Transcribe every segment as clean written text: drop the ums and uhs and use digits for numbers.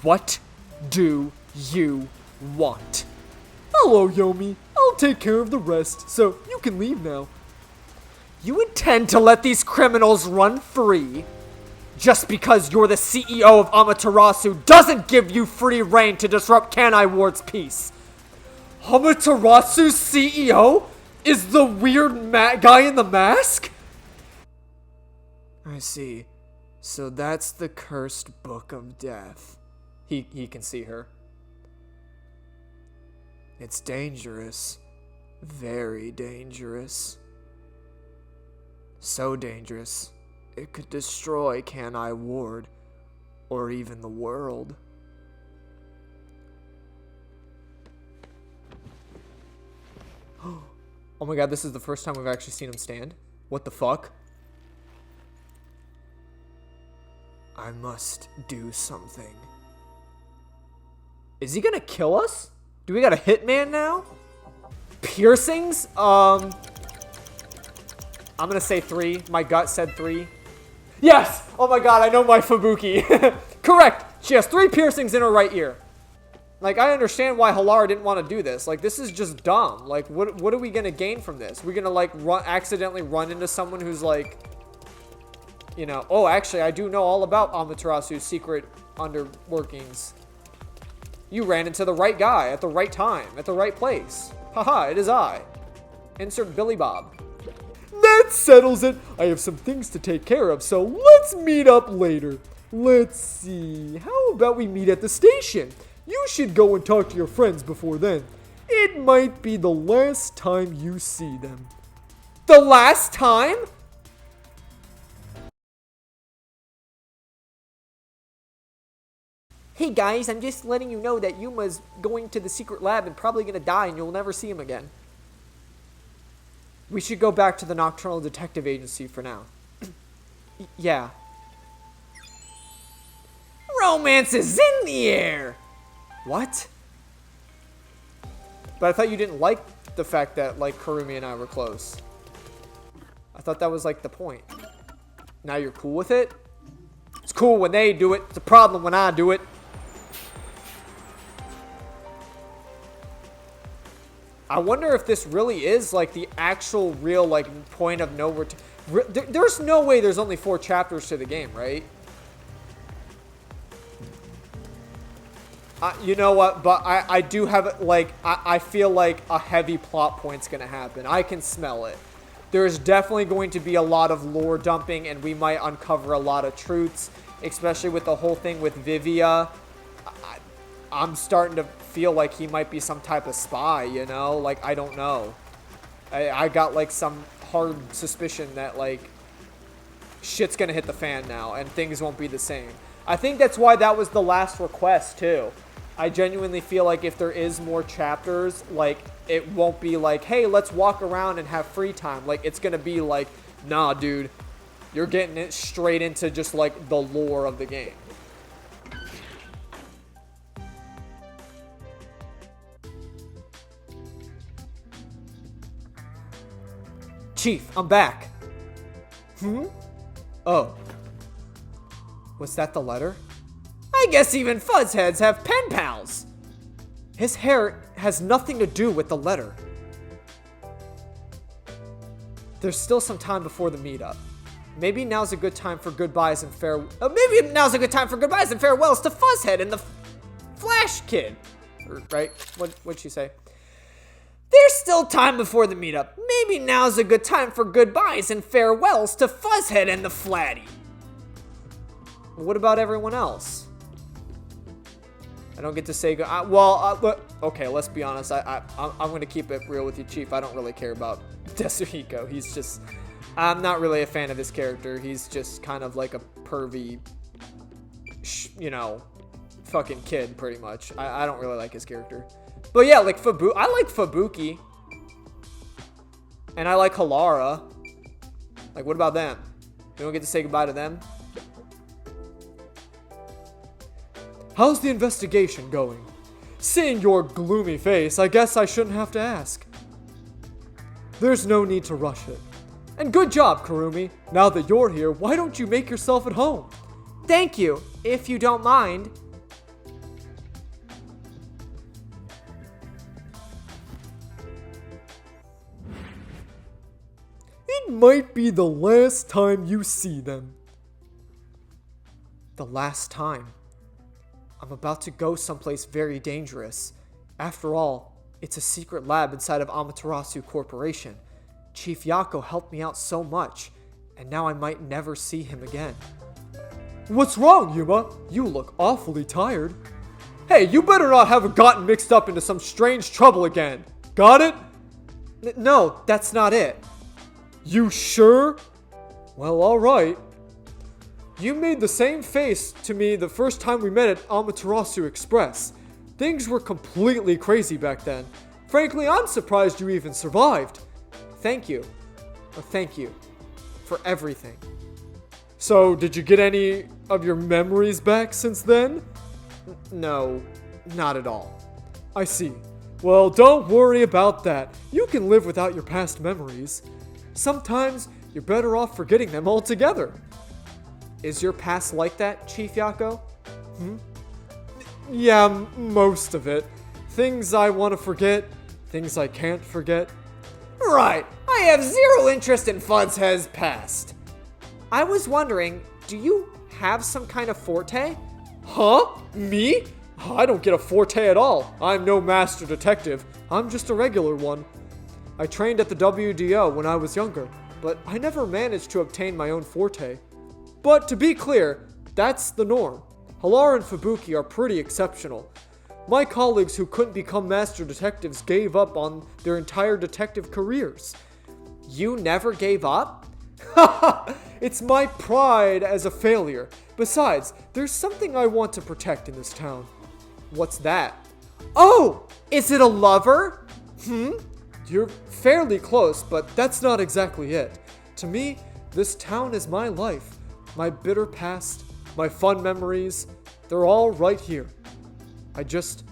What do you want? Hello, Yomi. I'll take care of the rest, so you can leave now. You intend to let these criminals run free just because you're the CEO of Amaterasu doesn't give you free reign to disrupt Kanai Ward's peace. Amaterasu's CEO is the weird guy in the mask? I see. So that's the cursed book of death. He can see her. It's dangerous. Very dangerous. So dangerous, it could destroy Kanai Ward, or even the world. Oh my god, this is the first time we've actually seen him stand. What the fuck? I must do something. Is he gonna kill us? Do we got a hitman now? Piercings? I'm gonna say 3. My gut said 3. Yes! Oh my god, I know my Fubuki. Correct! She has 3 piercings in her right ear. Like, I understand why Halara didn't want to do this. Like, this is just dumb. Like, what are we gonna gain from this? We're gonna, like, accidentally run into someone who's, like, you know... Oh, actually, I do know all about Amaterasu's secret underworkings. You ran into the right guy at the right time, at the right place. Haha, it is I. Insert Billy Bob. That settles it. I have some things to take care of, so let's meet up later. Let's see. How about we meet at the station? You should go and talk to your friends before then. It might be the last time you see them. The last time? Hey guys, I'm just letting you know that Yuma's going to the secret lab and probably gonna die and you'll never see him again. We should go back to the Nocturnal Detective Agency for now. Yeah. Romance is in the air! What? But I thought you didn't like the fact that, like, Kurumi and I were close. I thought that was, like, the point. Now you're cool with it? It's cool when they do it. It's a problem when I do it. I wonder if this really is, like, the actual real, like, point of no return. There's no way there's only 4 chapters to the game, right? You know what? But I do have, like, I feel like a heavy plot point's gonna happen. I can smell it. There's definitely going to be a lot of lore dumping, and we might uncover a lot of truths, especially with the whole thing with Vivia. I'm starting to feel like he might be some type of spy, you know? Like, I don't know. I got, like, some hard suspicion that, like, shit's gonna hit the fan now, and things won't be the same. I think that's why that was the last request, too. I genuinely feel like if there is more chapters, like, it won't be like, hey, let's walk around and have free time. Like, it's gonna be like, nah, dude, you're getting it straight into just, like, the lore of the game. Chief, I'm back. Oh. Was that the letter? I guess even fuzzheads have pen pals. His hair has nothing to do with the letter. There's still some time before the meetup. Maybe now's a good time for goodbyes and farewells to Fuzzhead and the Flash Kid. Right? What'd she say? There's still time before the meetup. Maybe now's a good time for goodbyes and farewells to Fuzzhead and the Flatty. What about everyone else? I don't get to say go. Okay, let's be honest. I'm gonna keep it real with you, Chief. I don't really care about Tetsuhiko. He's just, I'm not really a fan of his character. He's just kind of like a pervy, you know, fucking kid, pretty much. I don't really like his character. But yeah, like I like Fubuki, and I like Halara. Like, what about them? You don't get to say goodbye to them? How's the investigation going? Seeing your gloomy face, I guess I shouldn't have to ask. There's no need to rush it. And good job, Kurumi. Now that you're here, why don't you make yourself at home? Thank you, if you don't mind. might be the last time you see them. The last time. I'm about to go someplace very dangerous. After all, it's a secret lab inside of Amaterasu Corporation. Chief Yako helped me out so much, and now I might never see him again. What's wrong, Yuma? You look awfully tired. Hey, you better not have gotten mixed up into some strange trouble again. Got it? No, that's not it. You sure? Well, alright. You made the same face to me the first time we met at Amaterasu Express. Things were completely crazy back then. Frankly, I'm surprised you even survived. Thank you. Thank you for everything. So, did you get any of your memories back since then? No, not at all. I see. Well, don't worry about that. You can live without your past memories. Sometimes you're better off forgetting them altogether. Is your past like that, Chief Yako? Yeah, most of it. Things I want to forget, things I can't forget. Right, I have zero interest in Fuzzhead's past. I was wondering, do you have some kind of forte? Huh? Me? I don't get a forte at all. I'm no master detective. I'm just a regular one. I trained at the WDO when I was younger, but I never managed to obtain my own forte. But to be clear, that's the norm. Halar and Fubuki are pretty exceptional. My colleagues who couldn't become master detectives gave up on their entire detective careers. You never gave up? Haha! It's my pride as a failure. Besides, there's something I want to protect in this town. What's that? Oh! Is it a lover? You're fairly close, but that's not exactly it. To me, this town is my life. My bitter past, my fun memories, they're all right here. I just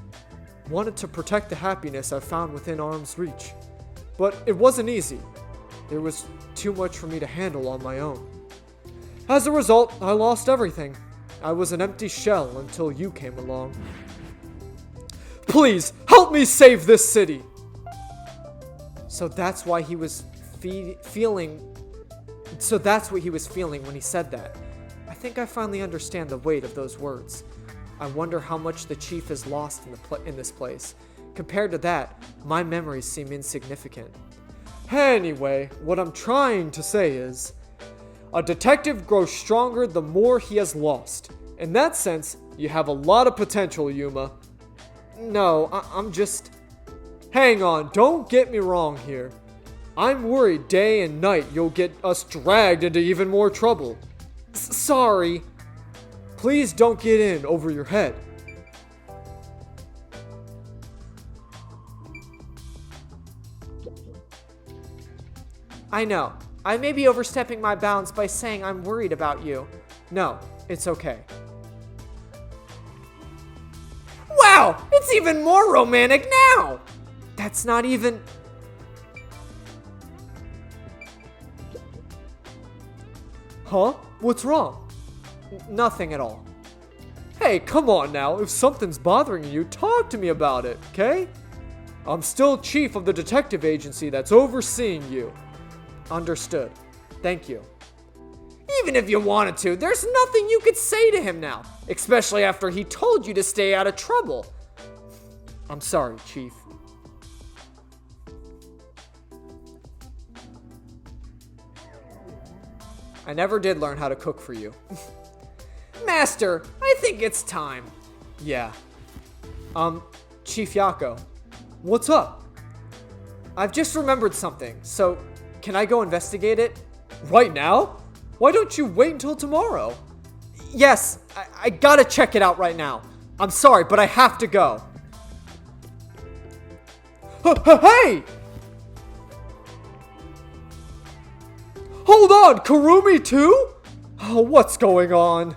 wanted to protect the happiness I found within arm's reach. But it wasn't easy. There was too much for me to handle on my own. As a result, I lost everything. I was an empty shell until you came along. Please, help me save this city! So that's why he was feeling... So that's what he was feeling when he said that. I think I finally understand the weight of those words. I wonder how much the chief has lost in this place. Compared to that, my memories seem insignificant. Anyway, what I'm trying to say is, a detective grows stronger the more he has lost. In that sense, you have a lot of potential, Yuma. No, I'm just... Hang on, don't get me wrong here. I'm worried day and night you'll get us dragged into even more trouble. Sorry. Please don't get in over your head. I know. I may be overstepping my bounds by saying I'm worried about you. No, it's okay. Wow! It's even more romantic now! That's not even... Huh? What's wrong? Nothing at all. Hey, come on now. If something's bothering you, talk to me about it, okay? I'm still chief of the detective agency that's overseeing you. Understood. Thank you. Even if you wanted to, there's nothing you could say to him now, especially after he told you to stay out of trouble. I'm sorry, Chief. I never did learn how to cook for you. Master, I think it's time. Yeah. Chief Yako. What's up? I've just remembered something, so can I go investigate it? Right now? Why don't you wait until tomorrow? Yes, I gotta check it out right now. I'm sorry, but I have to go. Hey! Hold on, Kurumi too? Oh, what's going on?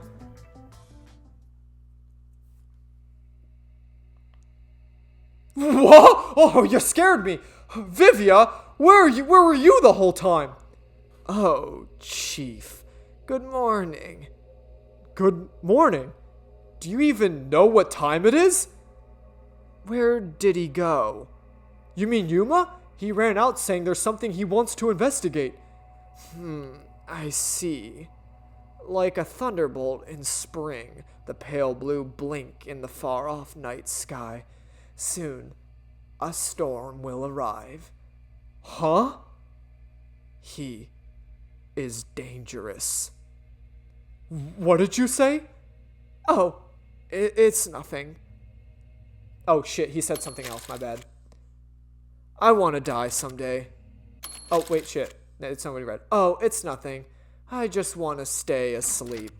What? Oh, you scared me. Vivia, where were you the whole time? Oh, Chief. Good morning. Good morning? Do you even know what time it is? Where did he go? You mean Yuma? He ran out saying there's something he wants to investigate. I see. Like a thunderbolt in spring, the pale blue blink in the far-off night sky. Soon, a storm will arrive. Huh? He is dangerous. What did you say? Oh, it's nothing. Oh shit, he said something else, my bad. I want to die someday. Oh, wait, shit. It's not what he read. Oh, it's nothing. I just want to stay asleep.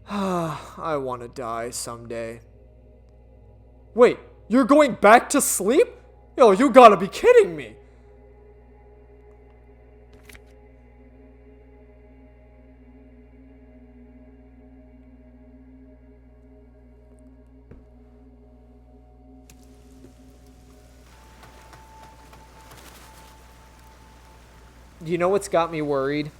I want to die someday. Wait, you're going back to sleep? Yo, you gotta be kidding me. You know what's got me worried?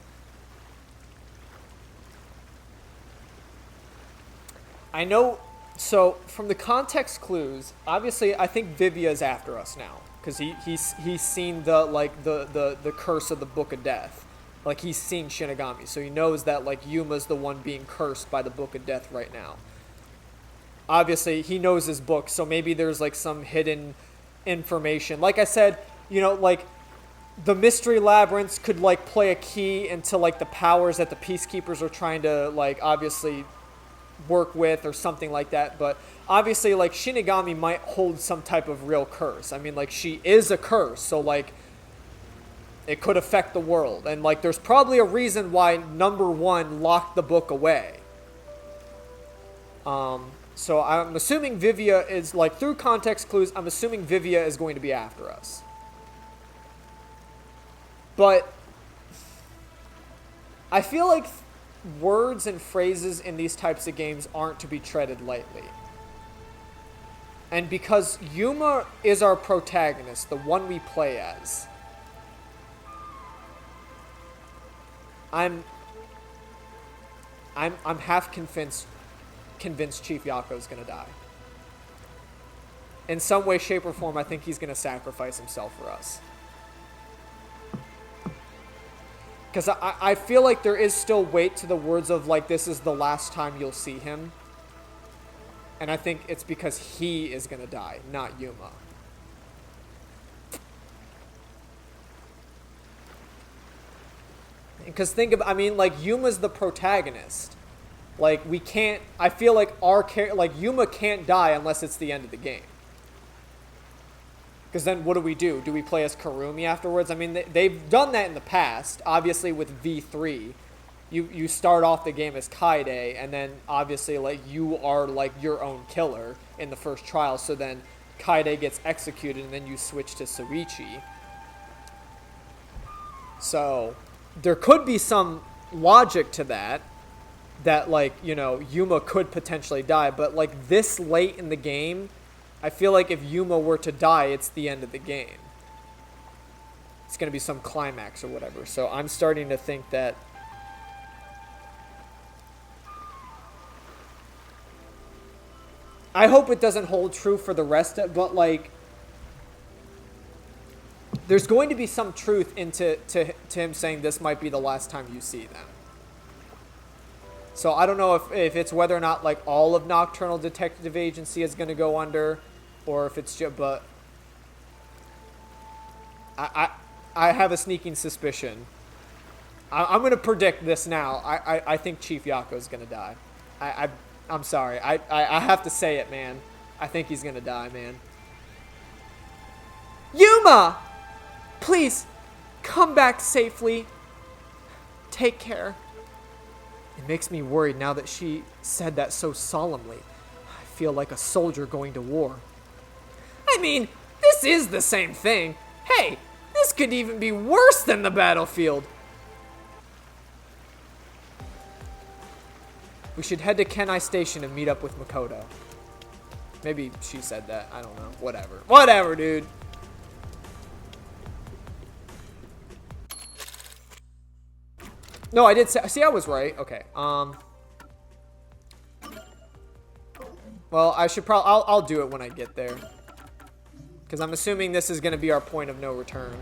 I know, so from the context clues, obviously I think Vivia's after us now. Because he's seen the curse of the Book of Death. Like, he's seen Shinigami. So he knows that, like, Yuma's the one being cursed by the Book of Death right now. Obviously, he knows his book, so maybe there's, like, some hidden information. Like I said, you know, like, the mystery labyrinths could, like, play a key into, like, the powers that the Peacekeepers are trying to, like, obviously work with or something like that. But obviously, like, Shinigami might hold some type of real curse. I mean, like, she is a curse, so, like, it could affect the world. And, like, there's probably a reason why number 1 locked the book away. So I'm assuming Vivia is, like, through context clues, I'm assuming Vivia is going to be after us. But I feel like words and phrases in these types of games aren't to be treaded lightly. And because Yuma is our protagonist, the one we play as, I'm half convinced Chief Yako is going to die. In some way, shape, or form, I think he's going to sacrifice himself for us. Because I feel like there is still weight to the words of, like, this is the last time you'll see him. And I think it's because he is going to die, not Yuma. Because think of, I mean, like, Yuma's the protagonist. Like, we can't, I feel like Yuma can't die unless it's the end of the game. Because then what do? Do we play as Kurumi afterwards? I mean, they've done that in the past. Obviously, with V3, you start off the game as Kaide, and then obviously, like, you are, like, your own killer in the first trial. So then Kaide gets executed, and then you switch to Suichi. So there could be some logic to that, like, you know, Yuma could potentially die. But, like, this late in the game, I feel like if Yuma were to die, it's the end of the game. It's going to be some climax or whatever. So I'm starting to think that I hope it doesn't hold true for the rest of, but, like, there's going to be some truth into him saying this might be the last time you see them. So I don't know if it's whether or not, like, all of Nocturnal Detective Agency is going to go under, or if it's just, but I have a sneaking suspicion. I'm going to predict this now. I think Chief Yako is going to die. I'm sorry. I have to say it, man. I think he's going to die, man. Yuma! Please, come back safely. Take care. It makes me worried now that she said that so solemnly. I feel like a soldier going to war. I mean, this is the same thing. Hey, this could even be worse than the battlefield. We should head to Kenai Station and meet up with Makoto. Maybe she said that. I don't know. Whatever. Whatever, dude. No, I did say... See, I was right. Okay. Well, I should probably... I'll do it when I get there. Because I'm assuming this is going to be our point of no return.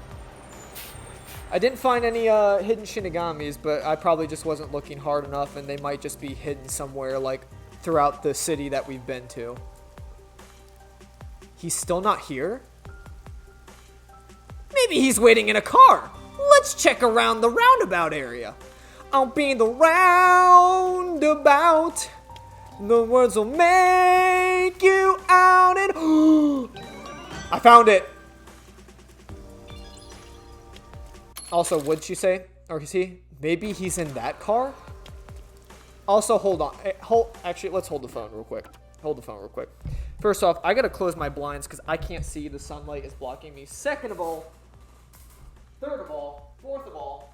I didn't find any hidden Shinigamis, but I probably just wasn't looking hard enough, and they might just be hidden somewhere, like, throughout the city that we've been to. He's still not here? Maybe he's waiting in a car. Let's check around the roundabout area. I'll be the roundabout. The words will make you out and... I found it. Also, what'd she say? Or is he? Maybe he's in that car? Also, hold on. Actually, let's hold the phone real quick. Hold the phone real quick. First off, I gotta close my blinds because I can't see. The sunlight is blocking me. Second of all, third of all, fourth of all.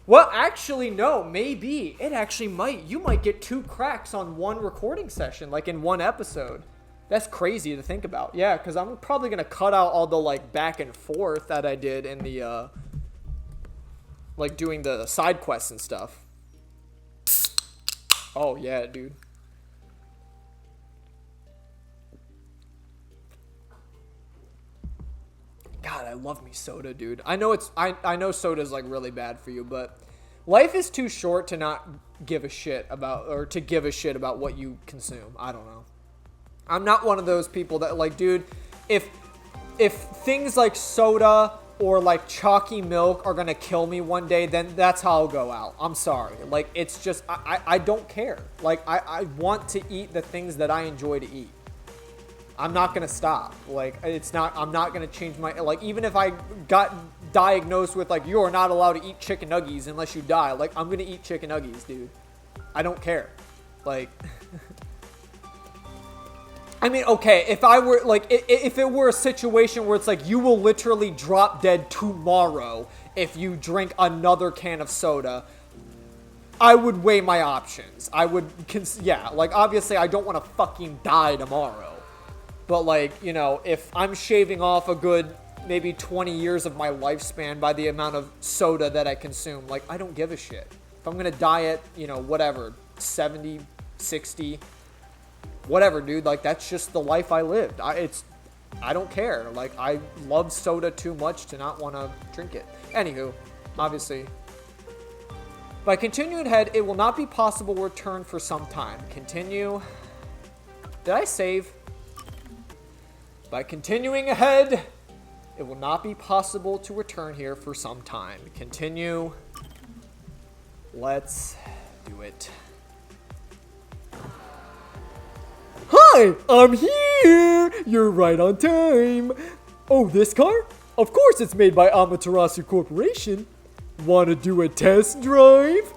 Well, actually, no. Maybe. It actually might. You might get 2 cracks on one recording session, like in one episode. That's crazy to think about. Yeah, because I'm probably going to cut out all the, like, back and forth that I did in the, like, doing the side quests and stuff. Oh, yeah, dude. God, I love me soda, dude. I know I know soda's, like, really bad for you, but life is too short to not give a shit about, or to give a shit about what you consume. I don't know. I'm not one of those people that, like, dude, if things like soda or, like, chalky milk are gonna kill me one day, then that's how I'll go out. I'm sorry. Like, it's just, I don't care. Like, I want to eat the things that I enjoy to eat. I'm not gonna stop. Like, I'm not gonna change my, like, even if I got diagnosed with, like, you are not allowed to eat chicken nuggies unless you die, like, I'm gonna eat chicken nuggies, dude. I don't care. Like... I mean, okay, if I were, like, if it were a situation where it's like, you will literally drop dead tomorrow if you drink another can of soda, I would weigh my options. I would, yeah, like, obviously, I don't want to fucking die tomorrow. But, like, you know, if I'm shaving off a good, maybe 20 years of my lifespan by the amount of soda that I consume, like, I don't give a shit. If I'm gonna die at, you know, whatever, 70, 60... whatever, dude, like, that's just the life I lived. I don't care. Like, I love soda too much to not want to drink it. Anywho, obviously. By continuing ahead, it will not be possible to return for some time. Continue. Did I save? By continuing ahead, it will not be possible to return here for some time. Continue. Let's do it. Hi, I'm here! You're right on time. Oh, this car? Of course it's made by Amaterasu Corporation. Want to do a test drive?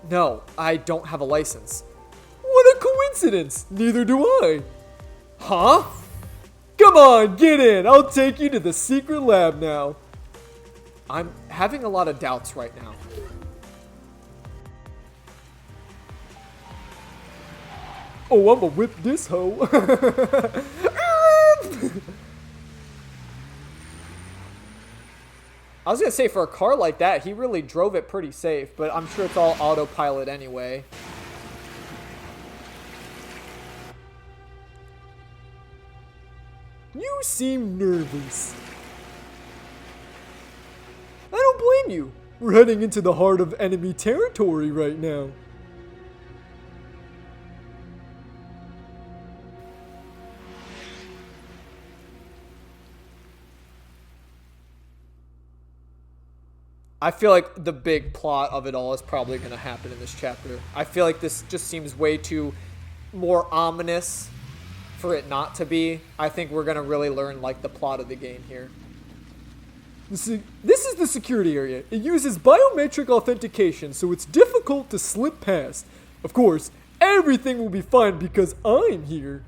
No, I don't have a license. What a coincidence! Neither do I. Huh? Come on, get in. I'll take you to the secret lab now. I'm having a lot of doubts right now. Oh, I'ma whip this hoe. I was gonna say, for a car like that, he really drove it pretty safe, but I'm sure it's all autopilot anyway. You seem nervous. I don't blame you. We're heading into the heart of enemy territory right now. I feel like the big plot of it all is probably going to happen in this chapter. I feel like this just seems way too more ominous for it not to be. I think we're going to really learn, like, the plot of the game here. This is the security area. It uses biometric authentication, so it's difficult to slip past. Of course, everything will be fine because I'm here.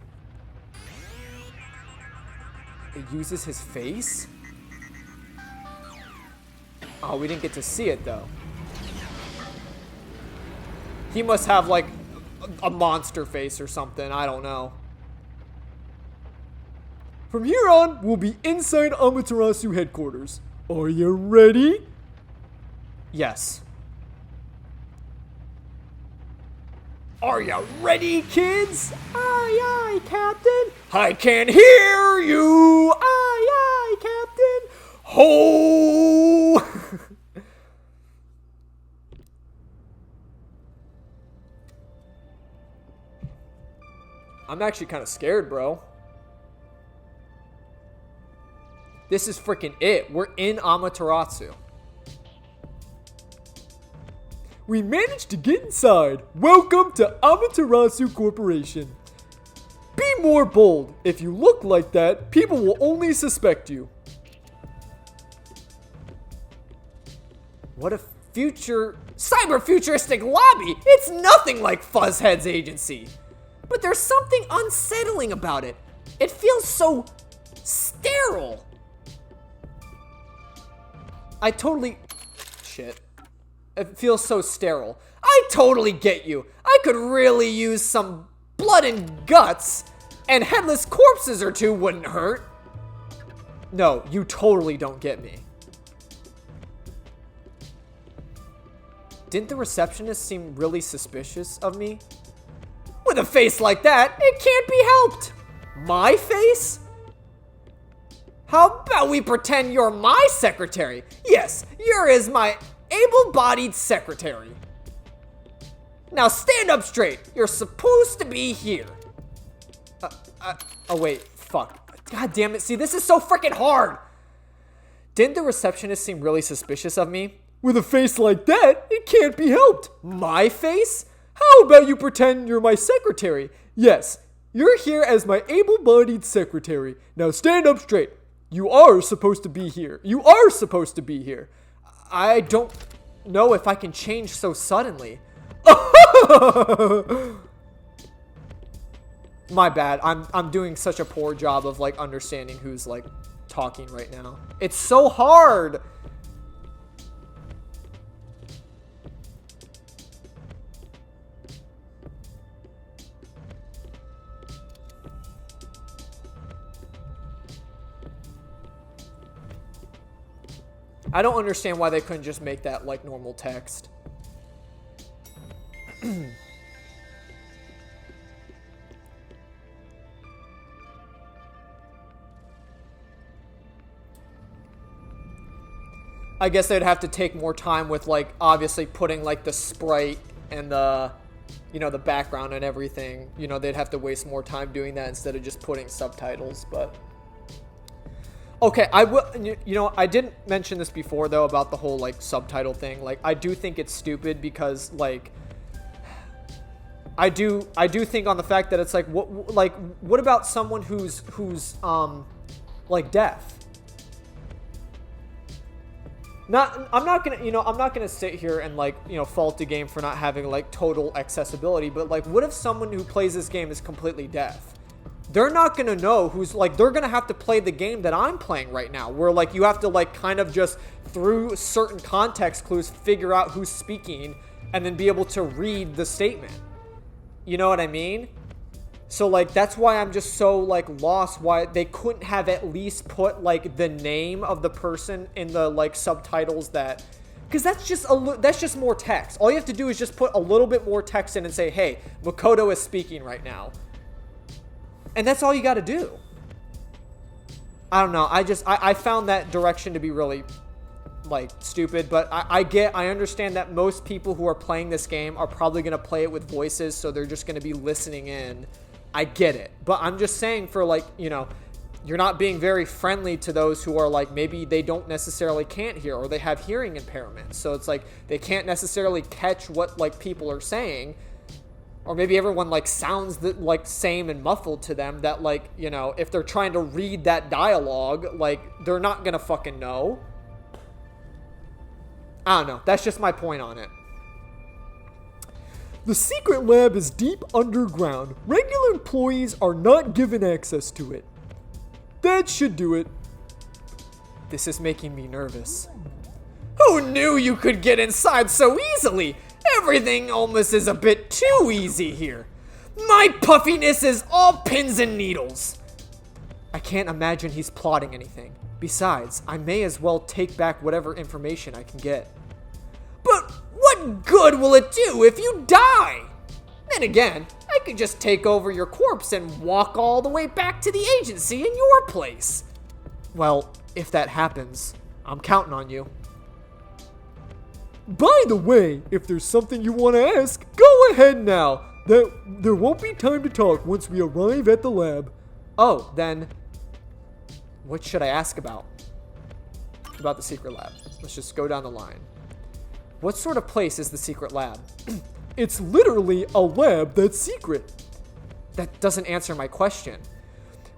It uses his face? Oh, we didn't get to see it, though. He must have, like, a monster face or something. I don't know. From here on, we'll be inside Amaterasu headquarters. Are you ready? Yes. Are you ready, kids? Aye, aye, Captain. I can hear you. Aye, aye, Captain. Ho! I'm actually kind of scared, bro. This is freaking it. We're in Amaterasu. We managed to get inside. Welcome to Amaterasu Corporation. Be more bold. If you look like that, people will only suspect you. What a cyber-futuristic lobby. It's nothing like Fuzzhead's agency. But there's something unsettling about it. It feels so sterile. Shit. It feels so sterile. I totally get you. I could really use some blood and guts, and headless corpses or two wouldn't hurt. No, you totally don't get me. Didn't the receptionist seem really suspicious of me? With a face like that, it can't be helped. My face? How about we pretend you're my secretary? Yes, you're as my able-bodied secretary. Now stand up straight. You're supposed to be here. Oh wait, fuck. God damn it, see, this is so freaking hard. Didn't the receptionist seem really suspicious of me? With a face like that, it can't be helped. My face? How about you pretend you're my secretary? Yes, you're here as my able-bodied secretary. Now stand up straight. You are supposed to be here. You are supposed to be here. I don't know if I can change so suddenly. My bad. I'm doing such a poor job of like understanding who's like talking right now. It's so hard. I don't understand why they couldn't just make that like normal text. I guess they'd have to take more time with like obviously putting like the sprite and the, you know, the background and everything. You know, they'd have to waste more time doing that instead of just putting subtitles, but okay, I will, you know, I didn't mention this before though about the whole like subtitle thing. Like I do think it's stupid because like I do think on the fact that it's like what about someone who's like deaf? I'm not gonna sit here and like, you know, fault the game for not having like total accessibility, but like what if someone who plays this game is completely deaf? They're not gonna know who's like, they're gonna have to play the game that I'm playing right now, where like you have to like kind of just through certain context clues figure out who's speaking and then be able to read the statement. You know what I mean? So like that's why I'm just so like lost why they couldn't have at least put like the name of the person in the like subtitles, that because that's just more text. All you have to do is just put a little bit more text in and say, hey, Makoto is speaking right now. And that's all you got to do. I don't know. I found that direction to be really like stupid, but I understand that most people who are playing this game are probably going to play it with voices, so they're just going to be listening in. I get it. But I'm just saying for like, you know, you're not being very friendly to those who are like, maybe they don't necessarily can't hear or they have hearing impairment. So it's like they can't necessarily catch what like people are saying. Or maybe everyone like sounds like same and muffled to them that like, you know, if they're trying to read that dialogue, like they're not gonna fucking know. I don't know. That's just my point on it. The secret lab is deep underground. Regular employees are not given access to it. That should do it. This is making me nervous. Who knew you could get inside so easily? Everything almost is a bit too easy here. My puffiness is all pins and needles. I can't imagine he's plotting anything. Besides, I may as well take back whatever information I can get. But what good will it do if you die? Then again, I could just take over your corpse and walk all the way back to the agency in your place. Well, if that happens, I'm counting on you. By the way, if there's something you want to ask, go ahead now. There won't be time to talk once we arrive at the lab. Oh, then what should I ask about? About the secret lab. Let's just go down the line. What sort of place is the secret lab? It's literally a lab that's secret. That doesn't answer my question.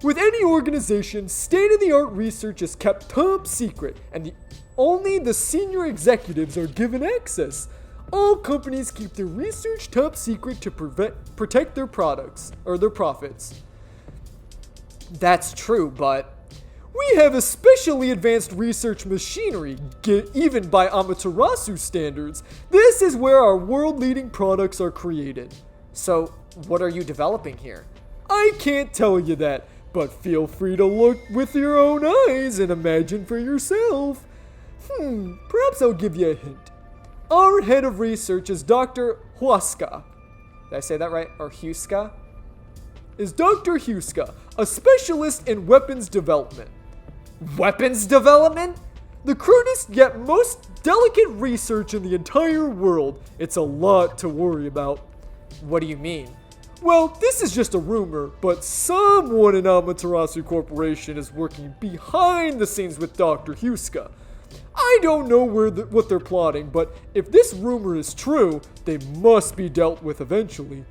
With any organization, state-of-the-art research is kept top secret, and only the senior executives are given access. All companies keep their research top secret to protect their products, or their profits. That's true, but we have especially advanced research machinery, even by Amaterasu standards. This is where our world-leading products are created. So, what are you developing here? I can't tell you that, but feel free to look with your own eyes and imagine for yourself. Perhaps I'll give you a hint. Our head of research is Dr. Huasca. Did I say that right? Or Huska? Is Dr. Huska, a specialist in weapons development. Weapons development? The crudest yet most delicate research in the entire world. It's a lot to worry about. What do you mean? Well, this is just a rumor, but someone in Amaterasu Corporation is working behind the scenes with Dr. Huska. I don't know what they're plotting, but if this rumor is true, they must be dealt with eventually.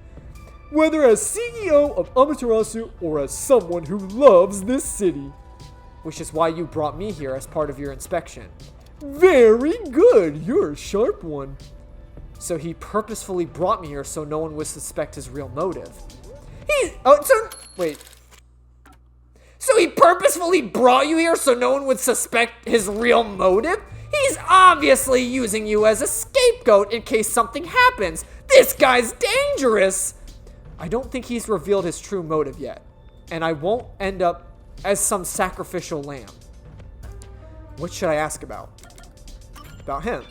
Whether as CEO of Amaterasu or as someone who loves this city. Which is why you brought me here as part of your inspection. Very good, you're a sharp one. So he purposefully brought me here so no one would suspect his real motive. So he purposefully brought you here so no one would suspect his real motive? He's obviously using you as a scapegoat in case something happens. This guy's dangerous. I don't think he's revealed his true motive yet, and I won't end up as some sacrificial lamb. What should I ask about? About him.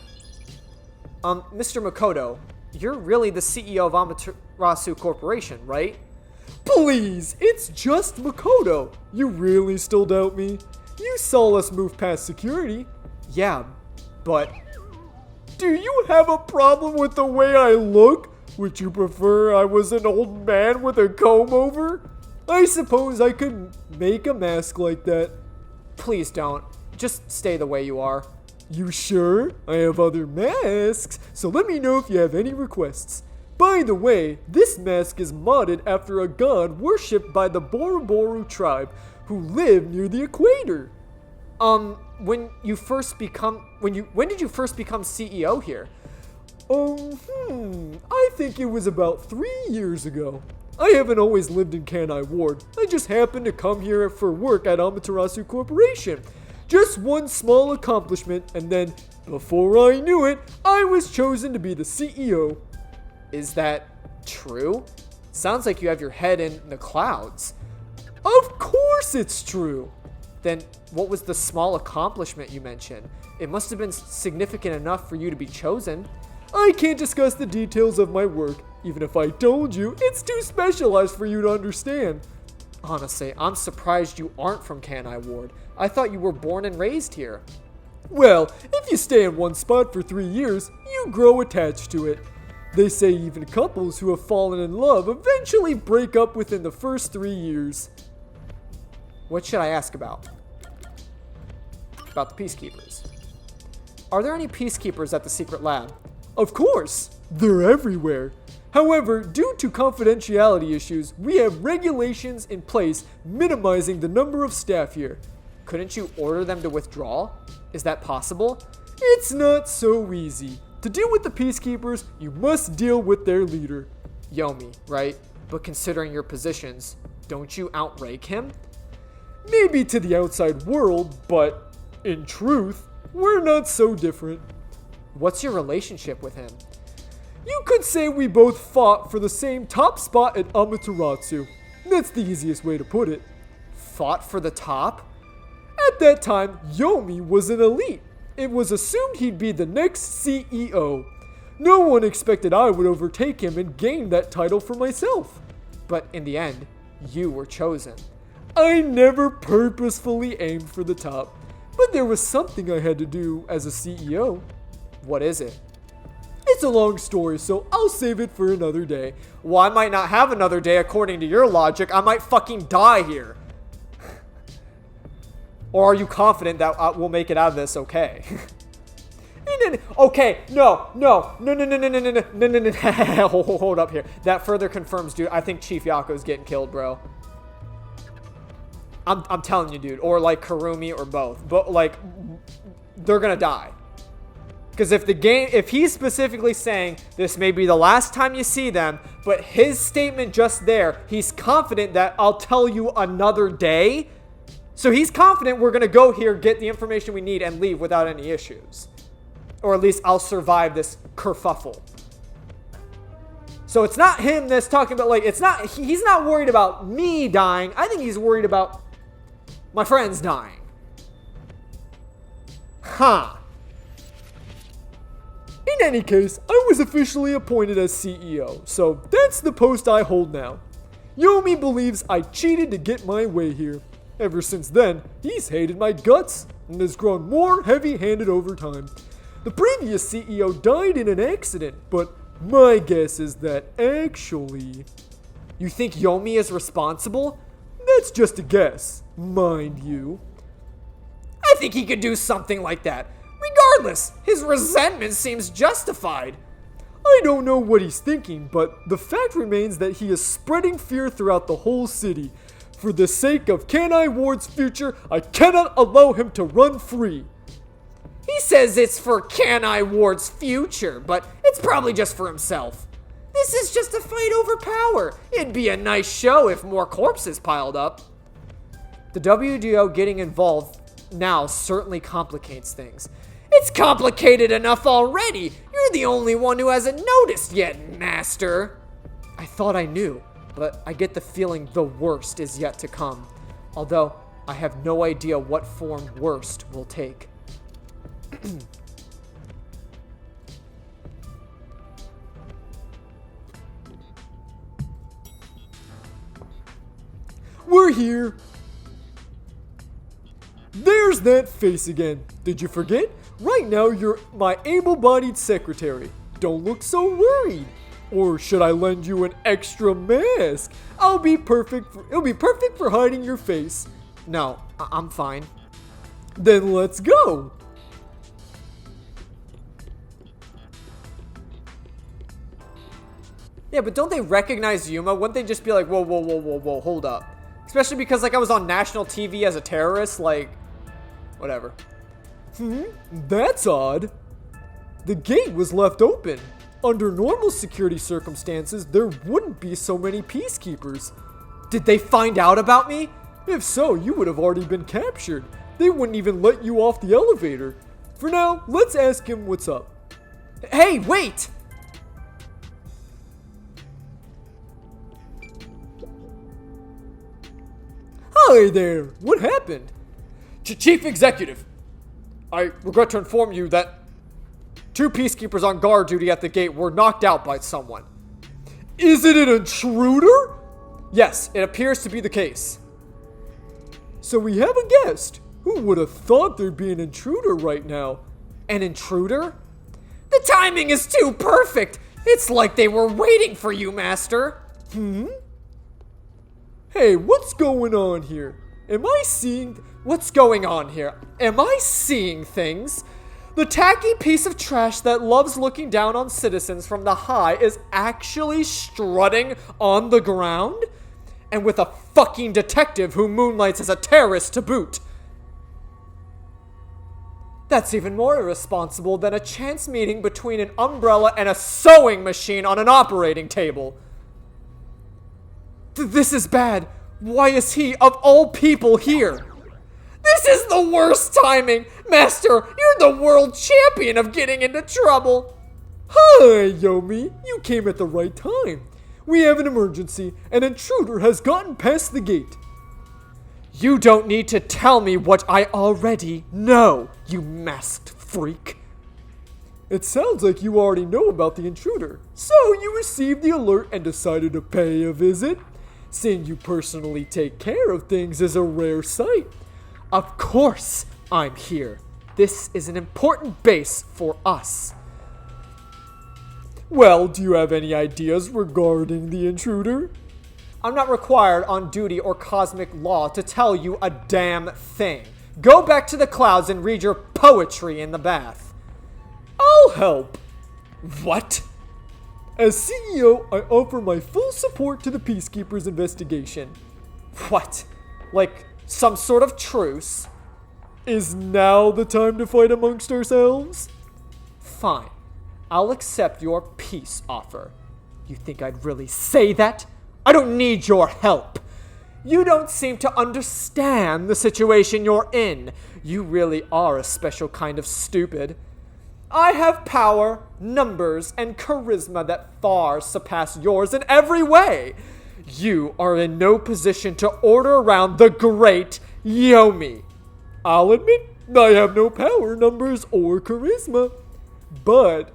Mr. Makoto, you're really the CEO of Amaterasu Corporation, right? Please, it's just Makoto. You really still doubt me? You saw us move past security. Yeah, but... Do you have a problem with the way I look? Would you prefer I was an old man with a comb over? I suppose I could make a mask like that. Please don't. Just stay the way you are. You sure? I have other masks, so let me know if you have any requests. By the way, this mask is modded after a god worshipped by the Boroboru tribe who live near the equator. When did you first become CEO here? I think it was about 3 years ago. I haven't always lived in Kanai Ward. I just happened to come here for work at Amaterasu Corporation. Just one small accomplishment, and then, before I knew it, I was chosen to be the CEO. Is that true? Sounds like you have your head in the clouds. Of course it's true. Then what was the small accomplishment you mentioned? It must have been significant enough for you to be chosen. I can't discuss the details of my work. Even if I told you, it's too specialized for you to understand. Honestly, I'm surprised you aren't from Kanai Ward. I thought you were born and raised here. Well, if you stay in one spot for 3 years, you grow attached to it. They say even couples who have fallen in love eventually break up within the first 3 years. What should I ask about? About the Peacekeepers. Are there any Peacekeepers at the secret lab? Of course, they're everywhere. However, due to confidentiality issues, we have regulations in place minimizing the number of staff here. Couldn't you order them to withdraw? Is that possible? It's not so easy. To deal with the Peacekeepers, you must deal with their leader. Yomi, right? But considering your positions, don't you outrank him? Maybe to the outside world, but in truth, we're not so different. What's your relationship with him? You could say we both fought for the same top spot at Amaterasu. That's the easiest way to put it. Fought for the top? At that time, Yomi was an elite. It was assumed he'd be the next CEO. No one expected I would overtake him and gain that title for myself. But in the end, you were chosen. I never purposefully aimed for the top. But there was something I had to do as a CEO. What is it? It's a long story, so I'll save it for another day. Well, I might not have another day according to your logic. I might fucking die here. Or are you confident that we'll make it out of this okay? Okay, no. Hold up here. That further confirms, dude. I think Chief Yako's getting killed, bro. I'm telling you, dude. Or like Karumi or both. But like, they're gonna die. Because if he's specifically saying this may be the last time you see them, but his statement just there, he's confident that I'll tell you another day. So he's confident we're going to go here, get the information we need, and leave without any issues. Or at least I'll survive this kerfuffle. So it's not him that's talking about, like, he's not worried about me dying. I think he's worried about my friends dying. Huh. In any case, I was officially appointed as CEO, so that's the post I hold now. Yomi believes I cheated to get my way here. Ever since then, he's hated my guts and has grown more heavy-handed over time. The previous CEO died in an accident, but my guess is that actually... You think Yomi is responsible? That's just a guess, mind you. I think he could do something like that. Regardless, his resentment seems justified. I don't know what he's thinking, but the fact remains that he is spreading fear throughout the whole city. For the sake of Kanai Ward's future, I cannot allow him to run free. He says it's for Kanai Ward's future, but it's probably just for himself. This is just a fight over power. It'd be a nice show if more corpses piled up. The WDO getting involved now certainly complicates things. It's complicated enough already. You're the only one who hasn't noticed yet, Master. I thought I knew, but I get the feeling the worst is yet to come. Although, I have no idea what form worst will take. We're here. There's that face again. Did you forget? Right now you're my able-bodied secretary. Don't look so worried. Or should I lend you an extra mask? It'll be perfect for hiding your face. No, I'm fine. Then let's go. Yeah, but don't they recognize Yuma? Wouldn't they just be like, whoa, hold up? Especially because, like, I was on national TV as a terrorist, like, whatever. That's odd. The gate was left open. Under normal security circumstances, there wouldn't be so many peacekeepers. Did they find out about me? If so, you would have already been captured. They wouldn't even let you off the elevator. For now, let's ask him what's up. Hey, wait! Hi there, what happened? Chief Executive, I regret to inform you that 2 peacekeepers on guard duty at the gate were knocked out by someone. Is it an intruder? Yes, it appears to be the case. So we have a guest. Who would have thought there'd be an intruder right now? An intruder? The timing is too perfect! It's like they were waiting for you, Master! Hey, what's going on here? Am I seeing... What's going on here? Am I seeing things? The tacky piece of trash that loves looking down on citizens from the high is actually strutting on the ground? And with a fucking detective who moonlights as a terrorist to boot. That's even more irresponsible than a chance meeting between an umbrella and a sewing machine on an operating table. This is bad. Why is he, of all people, here? This is the worst timing! Master, you're the world champion of getting into trouble! Hi, Yomi. You came at the right time. We have an emergency. An intruder has gotten past the gate. You don't need to tell me what I already know, you masked freak. It sounds like you already know about the intruder. So you received the alert and decided to pay a visit? Seeing you personally take care of things is a rare sight. Of course, I'm here. This is an important base for us. Well, do you have any ideas regarding the intruder? I'm not required on duty or cosmic law to tell you a damn thing. Go back to the clouds and read your poetry in the bath. I'll help. What? As CEO, I offer my full support to the Peacekeepers' investigation. What? Like some sort of truce? Is now the time to fight amongst ourselves? Fine. I'll accept your peace offer. You think I'd really say that? I don't need your help. You don't seem to understand the situation you're in. You really are a special kind of stupid. I have power, numbers, and charisma that far surpass yours in every way. You are in no position to order around the great Yomi. I'll admit I have no power, numbers, or charisma. But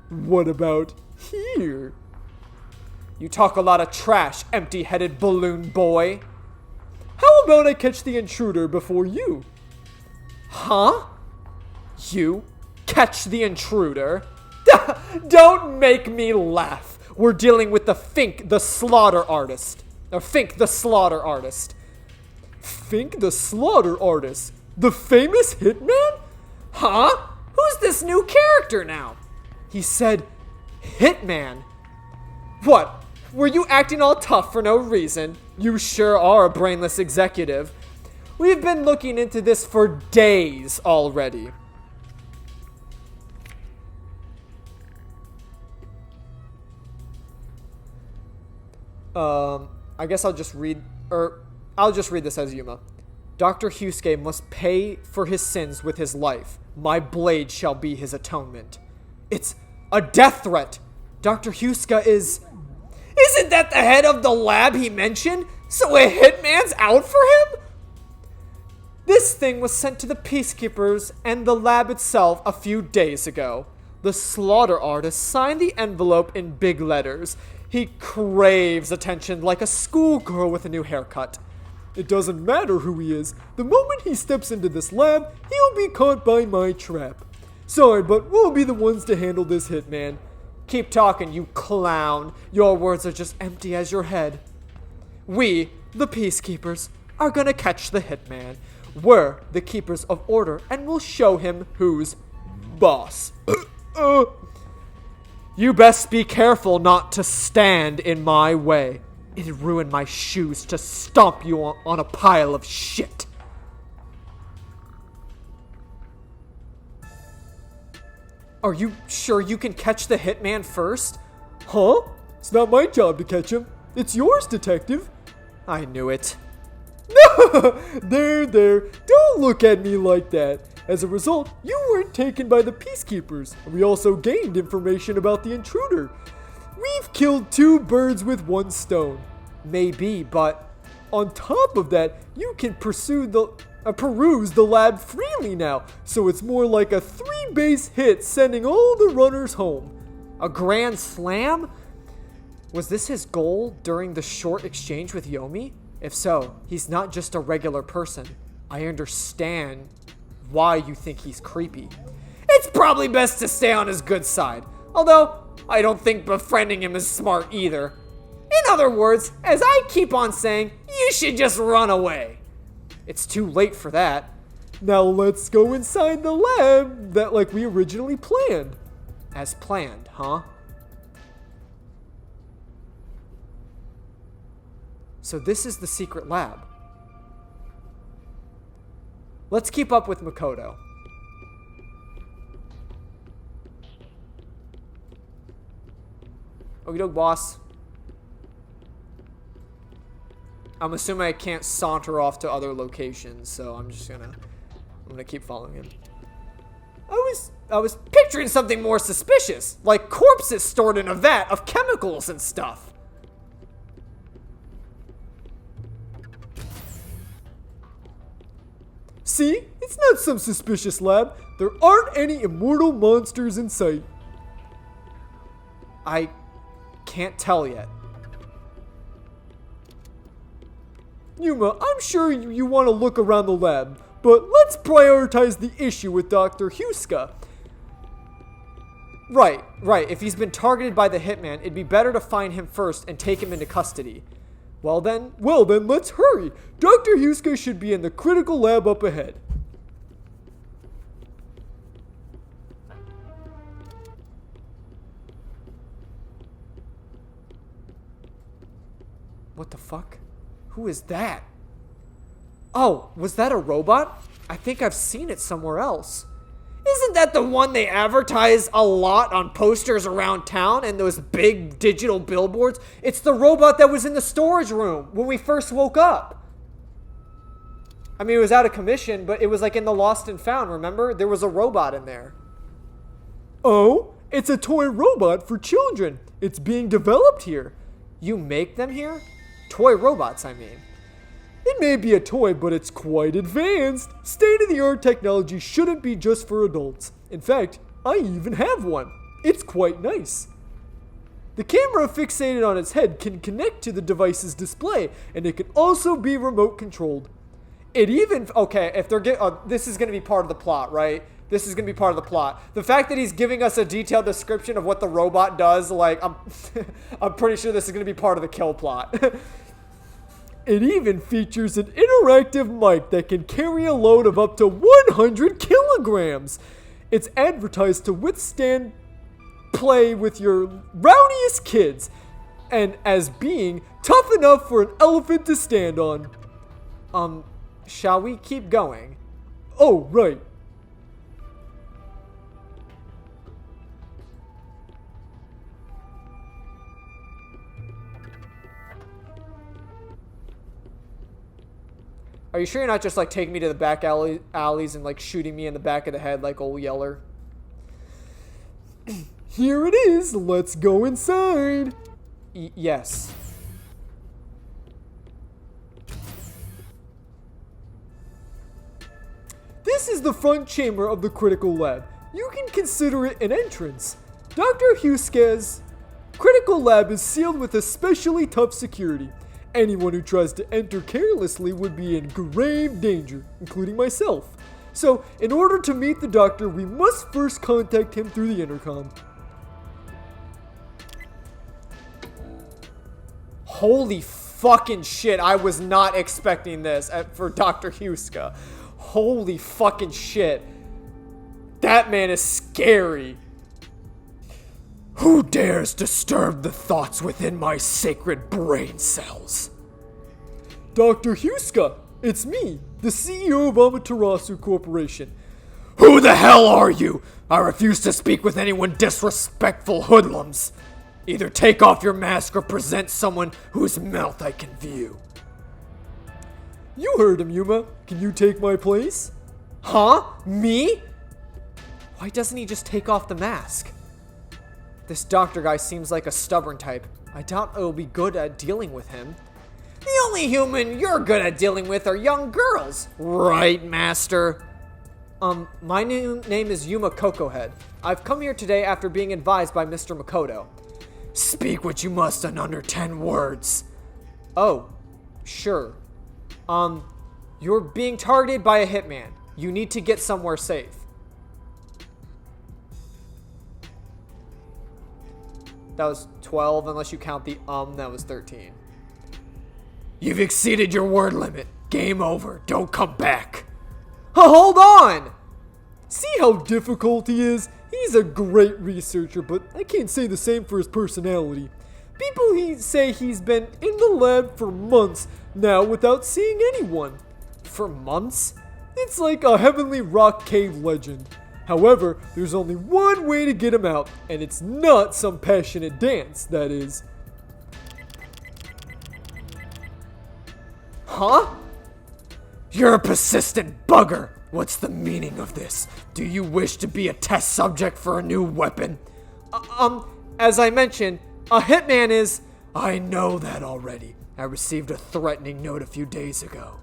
what about here? You talk a lot of trash, empty-headed balloon boy. How about I catch the intruder before you? Huh? You catch the intruder? Don't make me laugh. We're dealing with the Fink the Slaughter Artist. Or Fink the Slaughter Artist. Fink the Slaughter Artist? The famous hitman? Huh? Who's this new character now? He said, Hitman. What? Were you acting all tough for no reason? You sure are a brainless executive. We've been looking into this for days already. I guess I'll just read this as Yuma. Dr. Hyusuke must pay for his sins with his life. My blade shall be his atonement. It's a death threat. Dr. Hyusuke is... Isn't that the head of the lab he mentioned? So a hitman's out for him? This thing was sent to the Peacekeepers and the lab itself a few days ago. The slaughter artist signed the envelope in big letters. He craves attention like a schoolgirl with a new haircut. It doesn't matter who he is. The moment he steps into this lab, he'll be caught by my trap. Sorry, but we'll be the ones to handle this hitman. Keep talking, you clown. Your words are just empty as your head. We, the Peacekeepers, are gonna catch the hitman. We're the keepers of order, and we'll show him who's boss. You best be careful not to stand in my way. It'd ruin my shoes to stomp you on a pile of shit. Are you sure you can catch the hitman first? Huh? It's not my job to catch him. It's yours, detective. I knew it. There. Don't look at me like that. As a result, you weren't taken by the Peacekeepers. We also gained information about the intruder. We've killed 2 birds with 1 stone. Maybe, but on top of that, you can peruse the lab freely now. So it's more like a 3-base hit, sending all the runners home. A grand slam? Was this his goal during the short exchange with Yomi? If so, he's not just a regular person. I understand why you think he's creepy. It's probably best to stay on his good side. Although, I don't think befriending him is smart either. In other words, as I keep on saying, you should just run away. It's too late for that. Now let's go inside the lab like we originally planned. As planned, huh? So this is the secret lab. Let's keep up with Makoto. Okie doke, boss. I'm assuming I can't saunter off to other locations, so I'm gonna keep following him. I was picturing something more suspicious, like corpses stored in a vat of chemicals and stuff. See? It's not some suspicious lab. There aren't any immortal monsters in sight. I can't tell yet. Yuma, I'm sure you want to look around the lab. But let's prioritize the issue with Dr. Huska. Right. If he's been targeted by the hitman, it'd be better to find him first and take him into custody. Well then, let's hurry. Dr. Huska should be in the critical lab up ahead. What the fuck? Who is that? Oh, was that a robot? I think I've seen it somewhere else. Isn't that the one they advertise a lot on posters around town and those big digital billboards? It's the robot that was in the storage room when we first woke up. I mean, it was out of commission, but it was like in the Lost and Found, remember? There was a robot in there. Oh, it's a toy robot for children. It's being developed here. You make them here? Toy robots, I mean. It may be a toy, but it's quite advanced. State-of-the-art technology shouldn't be just for adults. In fact, I even have one. It's quite nice. The camera fixated on its head can connect to the device's display, and it can also be remote controlled. It even, okay, if they're this is going to be part of the plot, right? This is going to be part of the plot. The fact that he's giving us a detailed description of what the robot does, like, I'm pretty sure this is going to be part of the kill plot. It even features an interactive mic that can carry a load of up to 100 kilograms. It's advertised to withstand play with your rowdiest kids, and as being tough enough for an elephant to stand on. Shall we keep going? Oh, right. Are you sure you're not just like taking me to the back alleys and like shooting me in the back of the head like old Yeller? Here it is. Let's go inside. Yes. This is the front chamber of the critical lab. You can consider it an entrance. Dr. Huska's critical lab is sealed with especially tough security. Anyone who tries to enter carelessly would be in grave danger, including myself. So, in order to meet the doctor, we must first contact him through the intercom. Holy fucking shit, I was not expecting this for Dr. Huska. Holy fucking shit. That man is scary. Who dares disturb the thoughts within my sacred brain cells? Dr. Huska, it's me, the CEO of Amaterasu Corporation. Who the hell are you? I refuse to speak with anyone disrespectful hoodlums. Either take off your mask or present someone whose mouth I can view. You heard him, Yuma. Can you take my place? Huh? Me? Why doesn't he just take off the mask? This doctor guy seems like a stubborn type. I doubt it'll be good at dealing with him. The only human you're good at dealing with are young girls. Right, master? My new name is Yuma Cocohead. I've come here today after being advised by Mr. Makoto. Speak what you must in under 10 words. Oh, sure. You're being targeted by a hitman. You need to get somewhere safe. That was 12, unless you count the that was 13. You've exceeded your word limit. Game over. Don't come back. Hold on! See how difficult he is? He's a great researcher, but I can't say the same for his personality. People say he's been in the lab for months now without seeing anyone. For months? It's like a heavenly rock cave legend. However, there's only one way to get him out, and it's not some passionate dance, that is. Huh? You're a persistent bugger. What's the meaning of this? Do you wish to be a test subject for a new weapon? As I mentioned, a hitman is... I know that already. I received a threatening note a few days ago.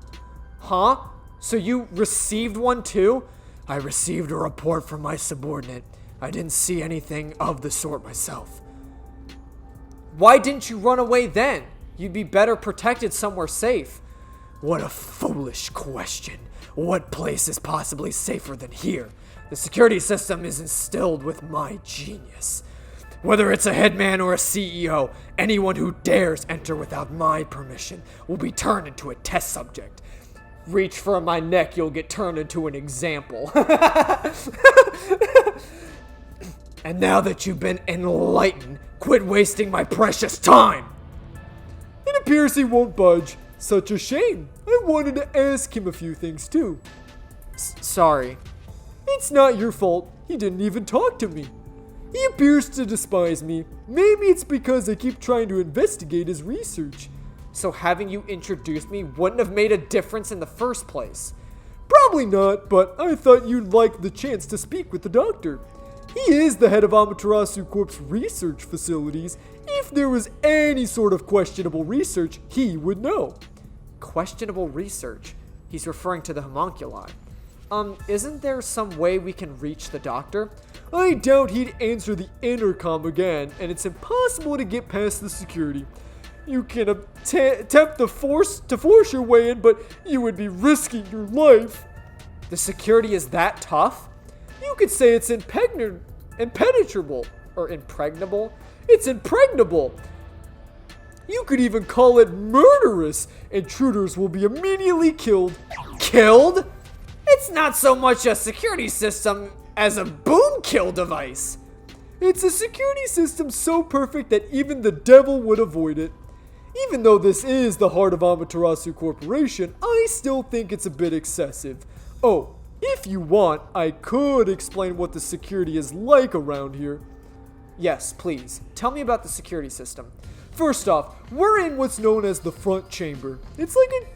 Huh? So you received one too? I received a report from my subordinate. I didn't see anything of the sort myself. Why didn't you run away then? You'd be better protected somewhere safe. What a foolish question. What place is possibly safer than here? The security system is instilled with my genius. Whether it's a headman or a CEO, anyone who dares enter without my permission will be turned into a test subject. Reach for my neck, you'll get turned into an example. And now that you've been enlightened, quit wasting my precious time! It appears he won't budge. Such a shame. I wanted to ask him a few things too. Sorry. It's not your fault. He didn't even talk to me. He appears to despise me. Maybe it's because I keep trying to investigate his research. So having you introduce me wouldn't have made a difference in the first place. Probably not, but I thought you'd like the chance to speak with the doctor. He is the head of Amaterasu Corp's research facilities. If there was any sort of questionable research, he would know. Questionable research? He's referring to the homunculi. Isn't there some way we can reach the doctor? I doubt he'd answer the intercom again, and it's impossible to get past the security. You can attempt to force your way in, but you would be risking your life. The security is that tough? You could say it's impenetrable, or impregnable. It's impregnable. You could even call it murderous. Intruders will be immediately killed. Killed? It's not so much a security system as a boom kill device. It's a security system so perfect that even the devil would avoid it. Even though this is the heart of Amaterasu Corporation, I still think it's a bit excessive. Oh, if you want, I could explain what the security is like around here. Yes, please. Tell me about the security system. First off, we're in what's known as the front chamber. It's like an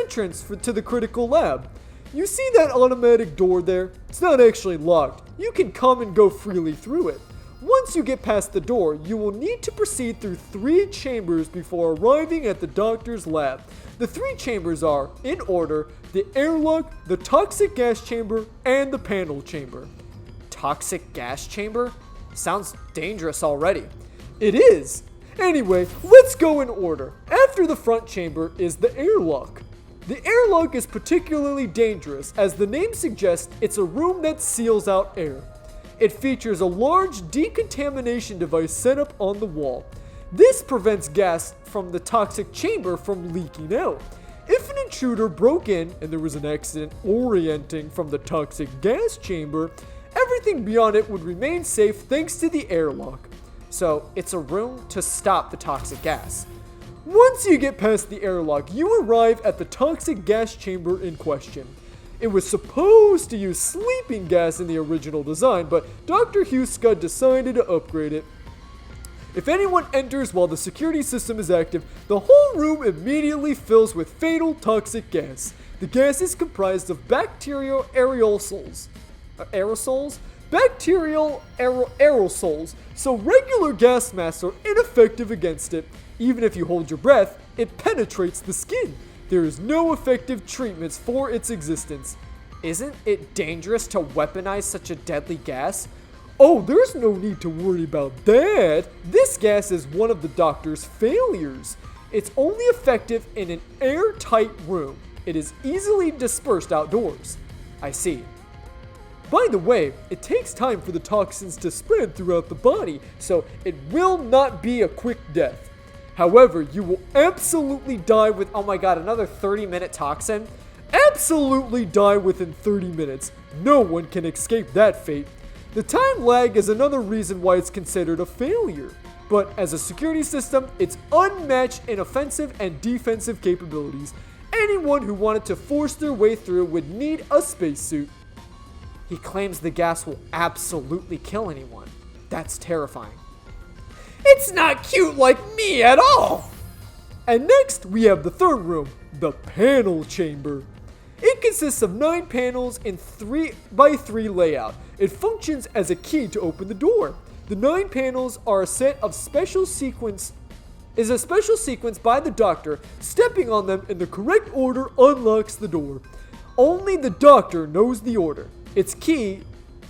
entrance to the critical lab. You see that automatic door there? It's not actually locked. You can come and go freely through it. Once you get past the door, you will need to proceed through 3 chambers before arriving at the doctor's lab. The 3 chambers are, in order, the airlock, the toxic gas chamber, and the panel chamber. Toxic gas chamber? Sounds dangerous already. It is. Anyway, let's go in order. After the front chamber is the airlock. The airlock is particularly dangerous, as the name suggests it's a room that seals out air. It features a large decontamination device set up on the wall. This prevents gas from the toxic chamber from leaking out. If an intruder broke in and there was an accident orienting from the toxic gas chamber, everything beyond it would remain safe thanks to the airlock. So it's a room to stop the toxic gas. Once you get past the airlock, you arrive at the toxic gas chamber in question. It was supposed to use sleeping gas in the original design, but Dr. Huska decided to upgrade it. If anyone enters while the security system is active, the whole room immediately fills with fatal toxic gas. The gas is comprised of bacterial aerosols. Bacterial aerosols, so regular gas masks are ineffective against it. Even if you hold your breath, it penetrates the skin. There is no effective treatments for its existence. Isn't it dangerous to weaponize such a deadly gas? Oh, there's no need to worry about that. This gas is one of the doctor's failures. It's only effective in an airtight room. It is easily dispersed outdoors. I see. By the way, it takes time for the toxins to spread throughout the body, so it will not be a quick death. However, you will absolutely die with, oh my god, another 30-minute toxin? Absolutely die within 30 minutes. No one can escape that fate. The time lag is another reason why it's considered a failure. But as a security system, it's unmatched in offensive and defensive capabilities. Anyone who wanted to force their way through would need a spacesuit. He claims the gas will absolutely kill anyone. That's terrifying. It's not cute like me at all! And next, we have the third room, the panel chamber. It consists of 9 panels in 3x3 layout. It functions as a key to open the door. The 9 panels are a special sequence by the doctor. Stepping on them in the correct order unlocks the door. Only the doctor knows the order. Its key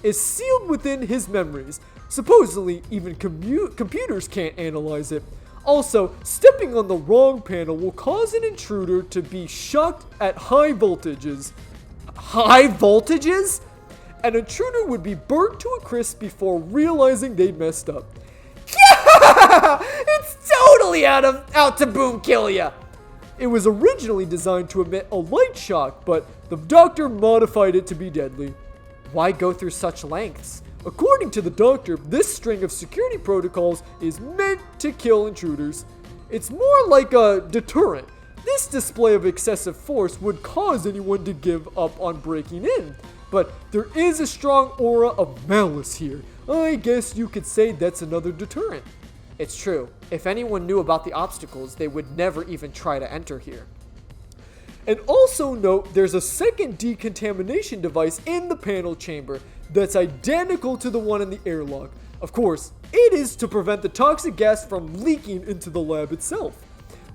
is sealed within his memories. Supposedly, even computers can't analyze it. Also, stepping on the wrong panel will cause an intruder to be shocked at high voltages. High voltages? An intruder would be burnt to a crisp before realizing they'd messed up. Yeah! It's totally out to boom kill ya! It was originally designed to emit a light shock, but the doctor modified it to be deadly. Why go through such lengths? According to the doctor, this string of security protocols is meant to kill intruders. It's more like a deterrent. This display of excessive force would cause anyone to give up on breaking in. But there is a strong aura of malice here. I guess you could say that's another deterrent. It's true. If anyone knew about the obstacles, they would never even try to enter here. And also note there's a second decontamination device in the panel chamber that's identical to the one in the airlock. Of course, it is to prevent the toxic gas from leaking into the lab itself.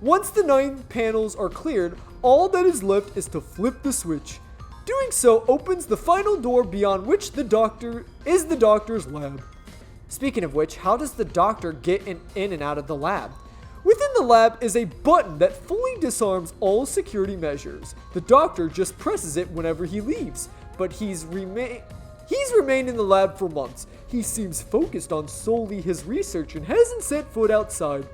Once the 9 panels are cleared, all that is left is to flip the switch. Doing so opens the final door beyond which the doctor's lab. Speaking of which, how does the doctor get in and out of the lab? Within the lab is a button that fully disarms all security measures. The doctor just presses it whenever he leaves, but he's remained in the lab for months. He seems focused on solely his research and hasn't set foot outside.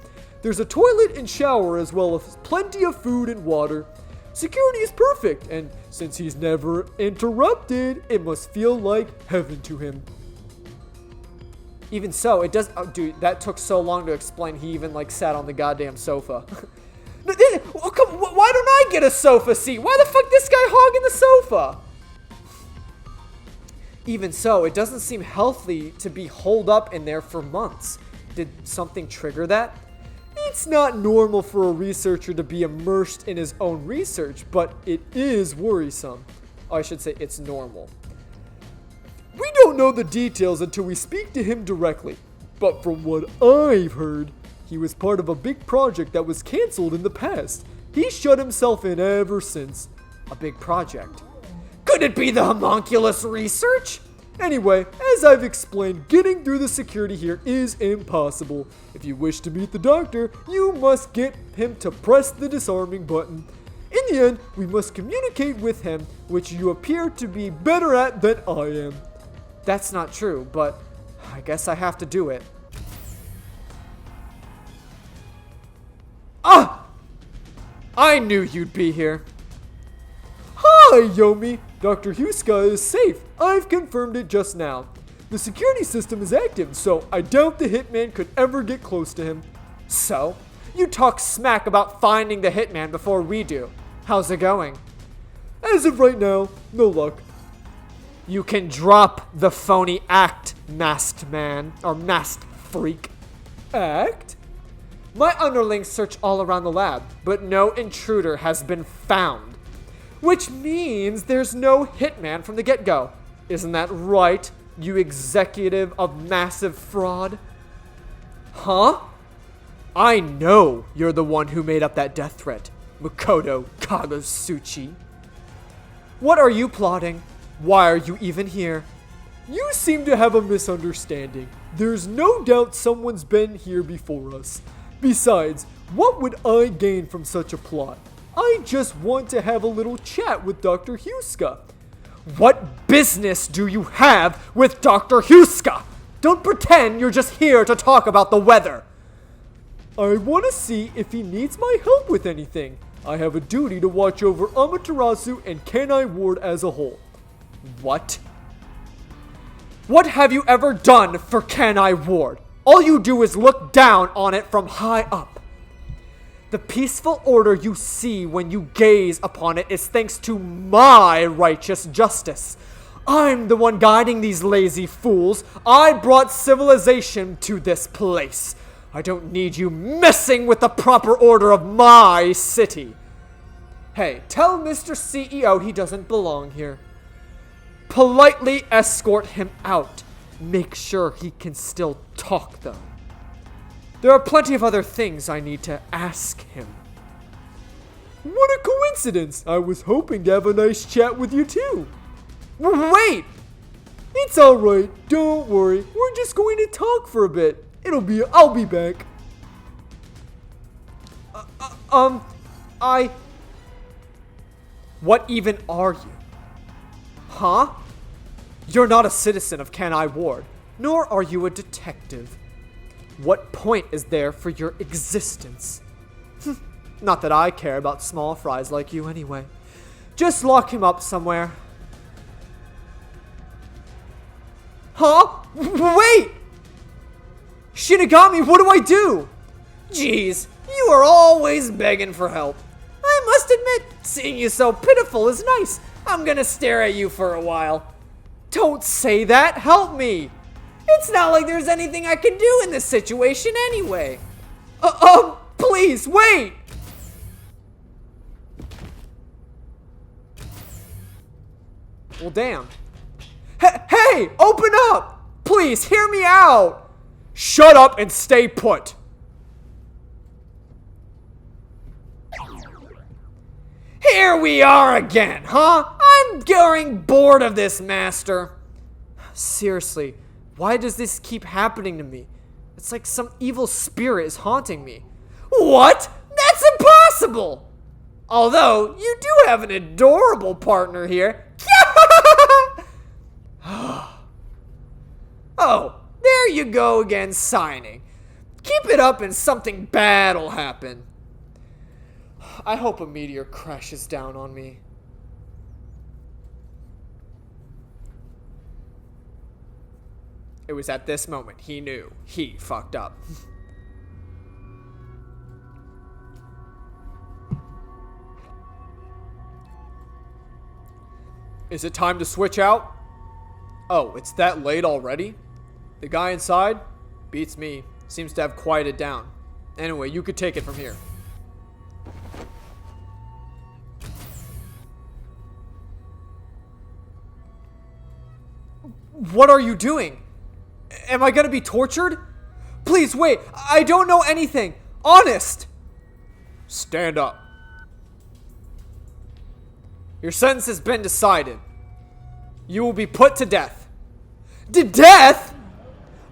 There's a toilet and shower as well as plenty of food and water. Security is perfect, and since he's never interrupted, it must feel like heaven to him. Even so, it does. Oh, dude, that took so long to explain. He even sat on the goddamn sofa. Why don't I get a sofa seat? Why the fuck this guy hogging the sofa? Even so, it doesn't seem healthy to be holed up in there for months. Did something trigger that? It's not normal for a researcher to be immersed in his own research, but it is worrisome. I should say it's normal. We don't know the details until we speak to him directly, but from what I've heard, he was part of a big project that was cancelled in the past. He's shut himself in ever since. A big project? Could it be the homunculus research? Anyway, as I've explained, getting through the security here is impossible. If you wish to meet the doctor, you must get him to press the disarming button. In the end, we must communicate with him, which you appear to be better at than I am. That's not true, but I guess I have to do it. Ah! I knew you'd be here. Hi, Yomi. Dr. Huska is safe. I've confirmed it just now. The security system is active, so I doubt the hitman could ever get close to him. So, you talk smack about finding the hitman before we do. How's it going? As of right now, no luck. You can drop the phony act, masked man, or masked freak. Act? My underlings search all around the lab, but no intruder has been found. Which means there's no hitman from the get-go. Isn't that right, you executive of massive fraud? Huh? I know you're the one who made up that death threat, Makoto Kagosuchi. What are you plotting? Why are you even here? You seem to have a misunderstanding. There's no doubt someone's been here before us. Besides, what would I gain from such a plot? I just want to have a little chat with Dr. Huska. What business do you have with Dr. Huska? Don't pretend you're just here to talk about the weather. I want to see if he needs my help with anything. I have a duty to watch over Amaterasu and Kenai Ward as a whole. What? What have you ever done for Kenai Ward? All you do is look down on it from high up. The peaceful order you see when you gaze upon it is thanks to my righteous justice. I'm the one guiding these lazy fools. I brought civilization to this place. I don't need you messing with the proper order of my city. Hey, tell Mr. CEO he doesn't belong here. Politely escort him out. Make sure he can still talk, though. There are plenty of other things I need to ask him. What a coincidence! I was hoping to have a nice chat with you too. Wait! It's alright, don't worry. We're just going to talk for a bit. I'll be back. I... What even are you? Huh? You're not a citizen of Kanai Ward, nor are you a detective. What point is there for your existence? Not that I care about small fries like you anyway. Just lock him up somewhere. Huh? Wait! Shinigami, what do I do? Jeez, you are always begging for help. I must admit, seeing you so pitiful is nice. I'm gonna stare at you for a while. Don't say that, help me. It's not like there's anything I can do in this situation anyway. Please, wait! Well, damn. Hey, open up! Please, hear me out! Shut up and stay put. Here we are again, huh? I'm growing bored of this, master. Seriously, why does this keep happening to me? It's like some evil spirit is haunting me. What? That's impossible! Although, you do have an adorable partner here. Oh, there you go again, signing. Keep it up and something bad'll happen. I hope a meteor crashes down on me. It was at this moment he knew he fucked up. Is it time to switch out? Oh, it's that late already? The guy inside? Beats me. Seems to have quieted down. Anyway, you could take it from here. What are you doing? Am I gonna be tortured? Please wait, I don't know anything. Honest! Stand up. Your sentence has been decided. You will be put to death. To death?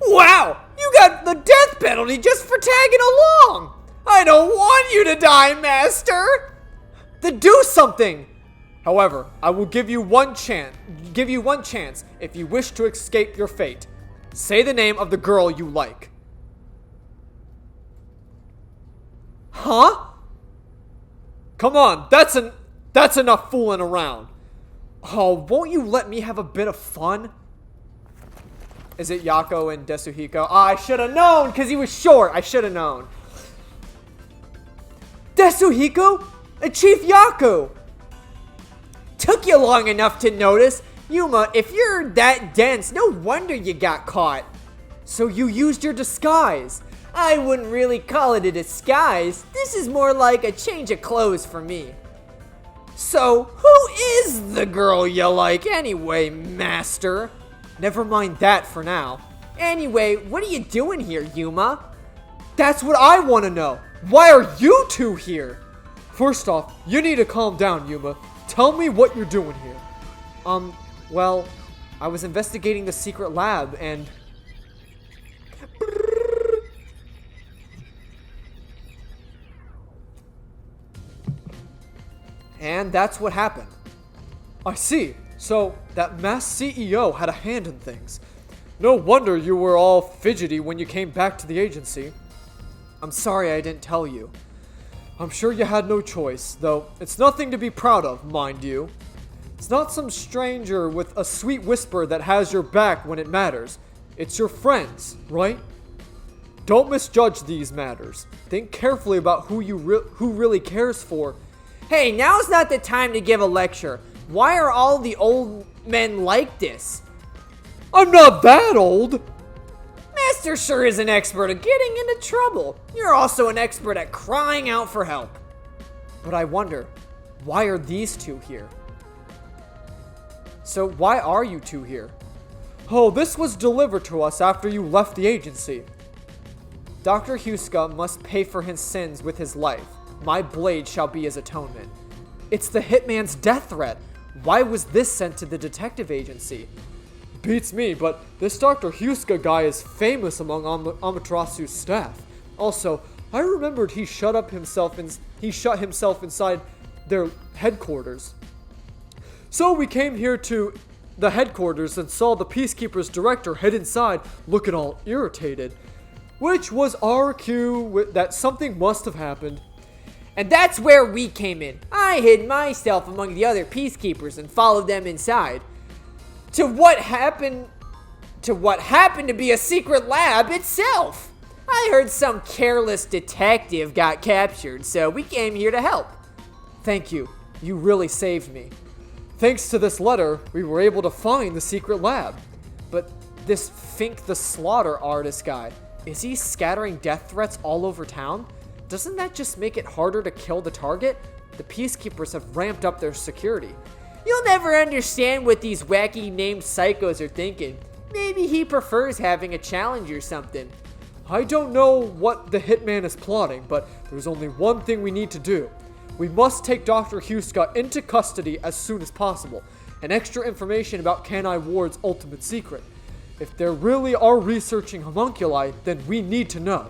Wow! You got the death penalty just for tagging along! I don't want you to die, master! Then do something! However, I will give you one chance if you wish to escape your fate. Say the name of the girl you like. Huh? Come on, that's enough fooling around. Oh, won't you let me have a bit of fun? Is it Yako and Desuhiko? Ah, I should have known, because he was short. I should have known. Desuhiko? Chief Yako! Took you long enough to notice. Yuma, if you're that dense, no wonder you got caught. So you used your disguise. I wouldn't really call it a disguise. This is more like a change of clothes for me. So, who is the girl you like anyway, master? Never mind that for now. Anyway, what are you doing here, Yuma? That's what I want to know. Why are you two here? First off, you need to calm down, Yuma. Tell me what you're doing here. Well, I was investigating the secret lab and... And that's what happened. I see. So, that masked CEO had a hand in things. No wonder you were all fidgety when you came back to the agency. I'm sorry I didn't tell you. I'm sure you had no choice, though it's nothing to be proud of, mind you. It's not some stranger with a sweet whisper that has your back when it matters. It's your friends, right? Don't misjudge these matters. Think carefully about who really cares for. Hey, now's not the time to give a lecture. Why are all the old men like this? I'm not that old. Master sure is an expert at getting into trouble. You're also an expert at crying out for help. But I wonder, why are these two here? So why are you two here? Oh, this was delivered to us after you left the agency. Dr. Huska must pay for his sins with his life. My blade shall be his atonement. It's the hitman's death threat. Why was this sent to the detective agency? Beats me, but this Dr. Huska guy is famous among Amaterasu's staff. Also, I remembered he shut himself inside their headquarters. So we came here to the headquarters and saw the Peacekeepers director head inside looking all irritated, which was our cue that something must have happened. And that's where we came in. I hid myself among the other Peacekeepers and followed them inside. To what happened to be a secret lab itself. I heard some careless detective got captured, so we came here to help. Thank you. You really saved me. Thanks to this letter, we were able to find the secret lab. But this Fink the Slaughter artist guy, is he scattering death threats all over town? Doesn't that just make it harder to kill the target? The Peacekeepers have ramped up their security. You'll never understand what these wacky named psychos are thinking. Maybe he prefers having a challenge or something. I don't know what the hitman is plotting, but there's only one thing we need to do. We must take Dr. Huska into custody as soon as possible, and extra information about Kanai Ward's ultimate secret. If they really are researching homunculi, then we need to know.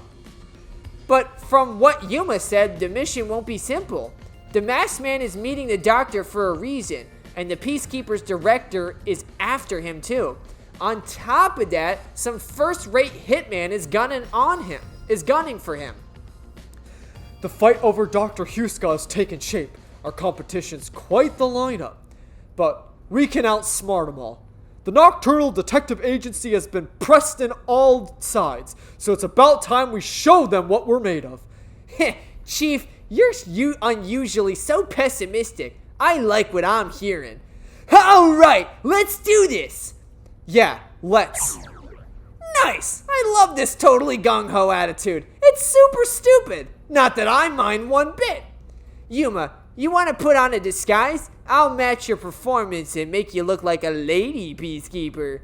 But from what Yuma said, the mission won't be simple. The masked man is meeting the doctor for a reason, and the Peacekeepers director is after him too. On top of that, some first-rate hitman is gunning for him. The fight over Dr. Huska has taken shape. Our competition's quite the lineup. But we can outsmart them all. The Nocturnal Detective Agency has been pressed in all sides, so it's about time we show them what we're made of. Chief, you're unusually so pessimistic. I like what I'm hearing. Alright, let's do this! Yeah, let's. Nice! I love this totally gung-ho attitude. It's super stupid. Not that I mind one bit. Yuma, you want to put on a disguise? I'll match your performance and make you look like a lady peacekeeper.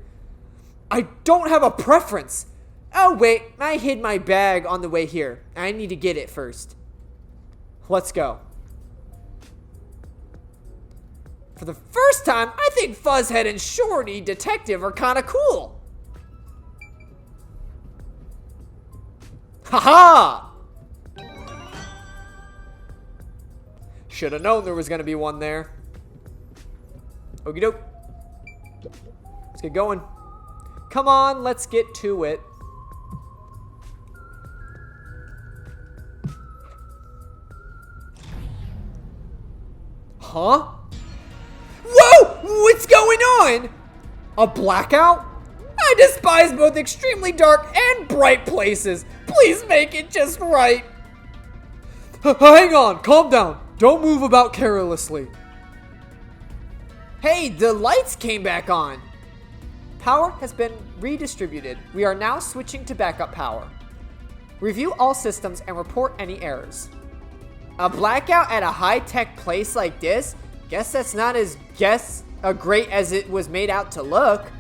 I don't have a preference. Oh wait, I hid my bag on the way here. I need to get it first. Let's go. For the first time, I think Fuzzhead and Shorty Detective are kinda cool. Haha! Should have known there was gonna be one there. Okie doke. Let's get going. Come on, let's get to it. Huh? Whoa! What's going on? A blackout? I despise both extremely dark and bright places. Please make it just right. Hang on, calm down. Don't move about carelessly. Hey, the lights came back on. Power has been redistributed. We are now switching to backup power. Review all systems and report any errors. A blackout at a high-tech place like this? Guess that's not as great as it was made out to look.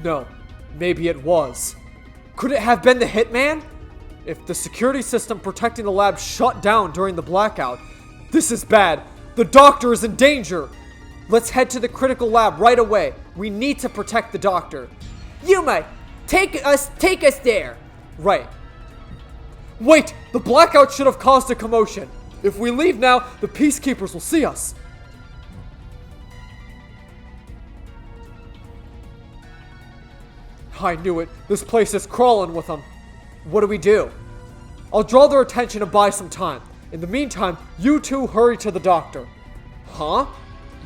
No, maybe it was. Could it have been the hitman? If the security system protecting the lab shut down during the blackout, this is bad. The doctor is in danger. Let's head to the critical lab right away. We need to protect the doctor. Yuma, take us there. Right. Wait, the blackout should have caused a commotion. If we leave now, the Peacekeepers will see us. I knew it. This place is crawling with them. What do we do? I'll draw their attention and buy some time. In the meantime, you two hurry to the doctor. Huh?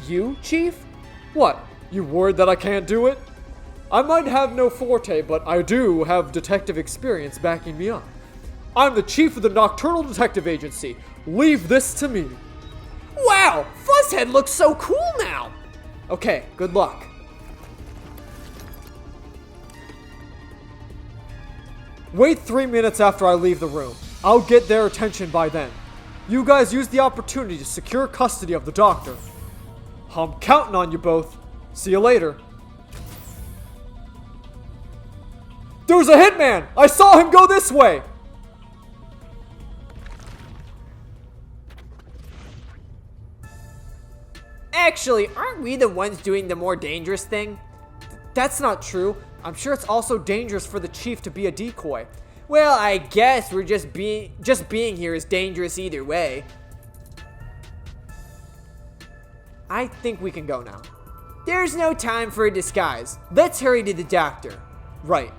You, Chief? What? You worried that I can't do it? I might have no forte, but I do have detective experience backing me up. I'm the chief of the Nocturnal Detective Agency. Leave this to me. Wow, Fuzzhead looks so cool now. Okay, good luck. Wait 3 minutes after I leave the room. I'll get their attention by then. You guys use the opportunity to secure custody of the doctor. I'm counting on you both. See you later. There's a hitman! I saw him go this way! Actually, aren't we the ones doing the more dangerous thing? That's not true. I'm sure it's also dangerous for the chief to be a decoy. Well, I guess we're just being here is dangerous either way. I think we can go now. There's no time for a disguise. Let's hurry to the doctor. Right.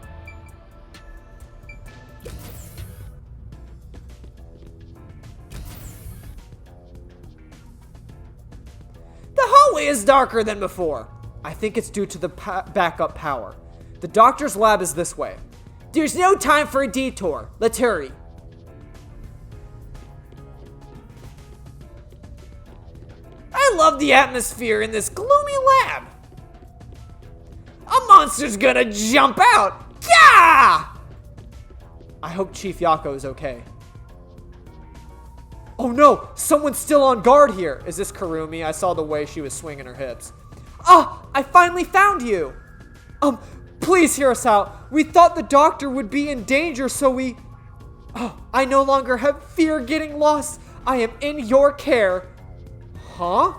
The hallway is darker than before. I think it's due to the backup power. The doctor's lab is this way. There's no time for a detour. Let's hurry. I love the atmosphere in this gloomy lab. A monster's gonna jump out. Gah! I hope Chief Yako is okay. Oh no, someone's still on guard here. Is this Kurumi? I saw the way she was swinging her hips. Ah, I finally found you. Please hear us out. We thought the doctor would be in danger, so we... Oh, I no longer have fear getting lost. I am in your care. Huh?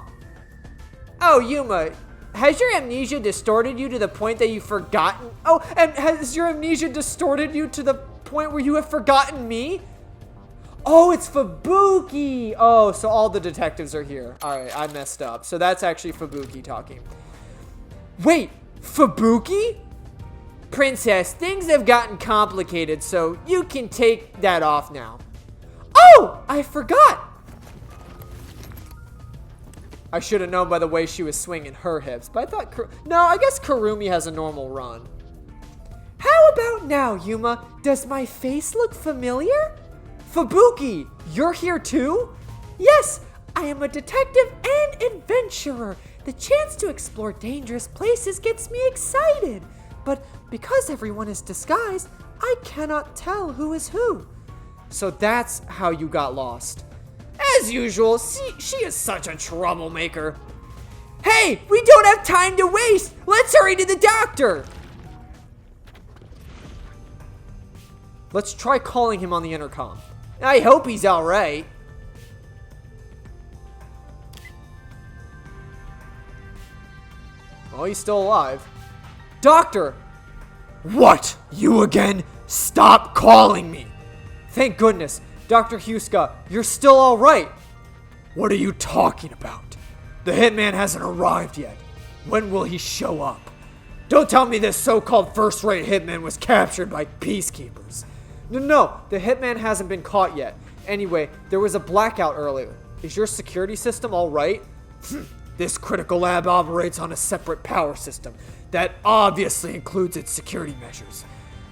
Oh, Yuma, has your amnesia distorted you to the point that you've forgotten? Oh, and has your amnesia distorted you to the point where you have forgotten me? Oh, it's Fubuki. Oh, so all the detectives are here. All right, I messed up. So that's actually Fubuki talking. Wait, Fubuki? Princess, things have gotten complicated, so you can take that off now. Oh, I forgot. I should have known by the way she was swinging her hips, but I thought... No, I guess Kurumi has a normal run. How about now, Yuma? Does my face look familiar? Fubuki, you're here too? Yes, I am a detective and adventurer. The chance to explore dangerous places gets me excited. But because everyone is disguised, I cannot tell who is who. So that's how you got lost. As usual, she is such a troublemaker. Hey, we don't have time to waste. Let's hurry to the doctor. Let's try calling him on the intercom. I hope he's all right. Oh, he's still alive. Doctor! What? You again? Stop calling me! Thank goodness. Dr. Huska, you're still all right. What are you talking about? The hitman hasn't arrived yet. When will he show up? Don't tell me this so-called first-rate hitman was captured by peacekeepers. No, the hitman hasn't been caught yet. Anyway, there was a blackout earlier. Is your security system all right? This critical lab operates on a separate power system that obviously includes its security measures.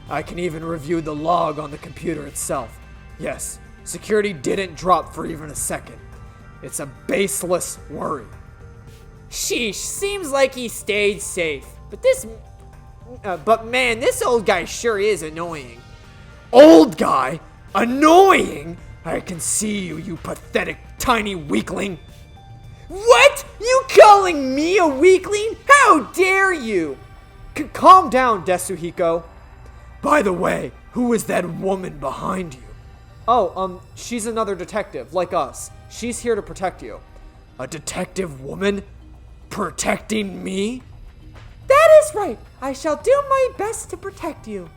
I can even review the log on the computer itself. Yes, security didn't drop for even a second. It's a baseless worry. Sheesh, seems like he stayed safe. But man, this old guy sure is annoying. Old guy? Annoying? I can see you, you pathetic tiny weakling. What? You calling me a weakling? How dare you? Calm down, Desuhiko. By the way, who is that woman behind you? Oh, she's another detective, like us. She's here to protect you. A detective woman? Protecting me? That is right. I shall do my best to protect you.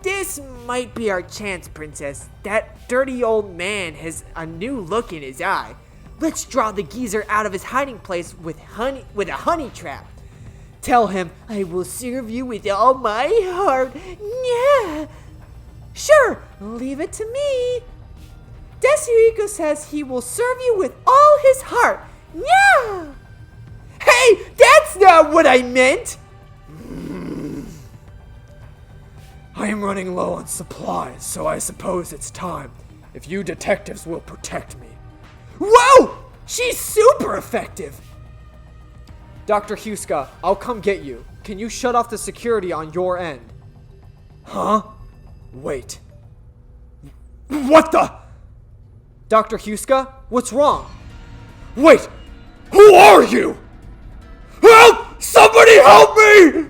This might be our chance, Princess. That dirty old man has a new look in his eye. Let's draw the geezer out of his hiding place with a honey trap. Tell him, I will serve you with all my heart. Yeah. Sure, leave it to me. Desuhiko says he will serve you with all his heart. Yeah. Hey, that's not what I meant. I am running low on supplies, so I suppose it's time. If you detectives will protect me. Whoa! She's super effective! Dr. Huska, I'll come get you. Can you shut off the security on your end? Huh? Wait. What the? Dr. Huska, what's wrong? Wait! Who are you? Help! Somebody help me!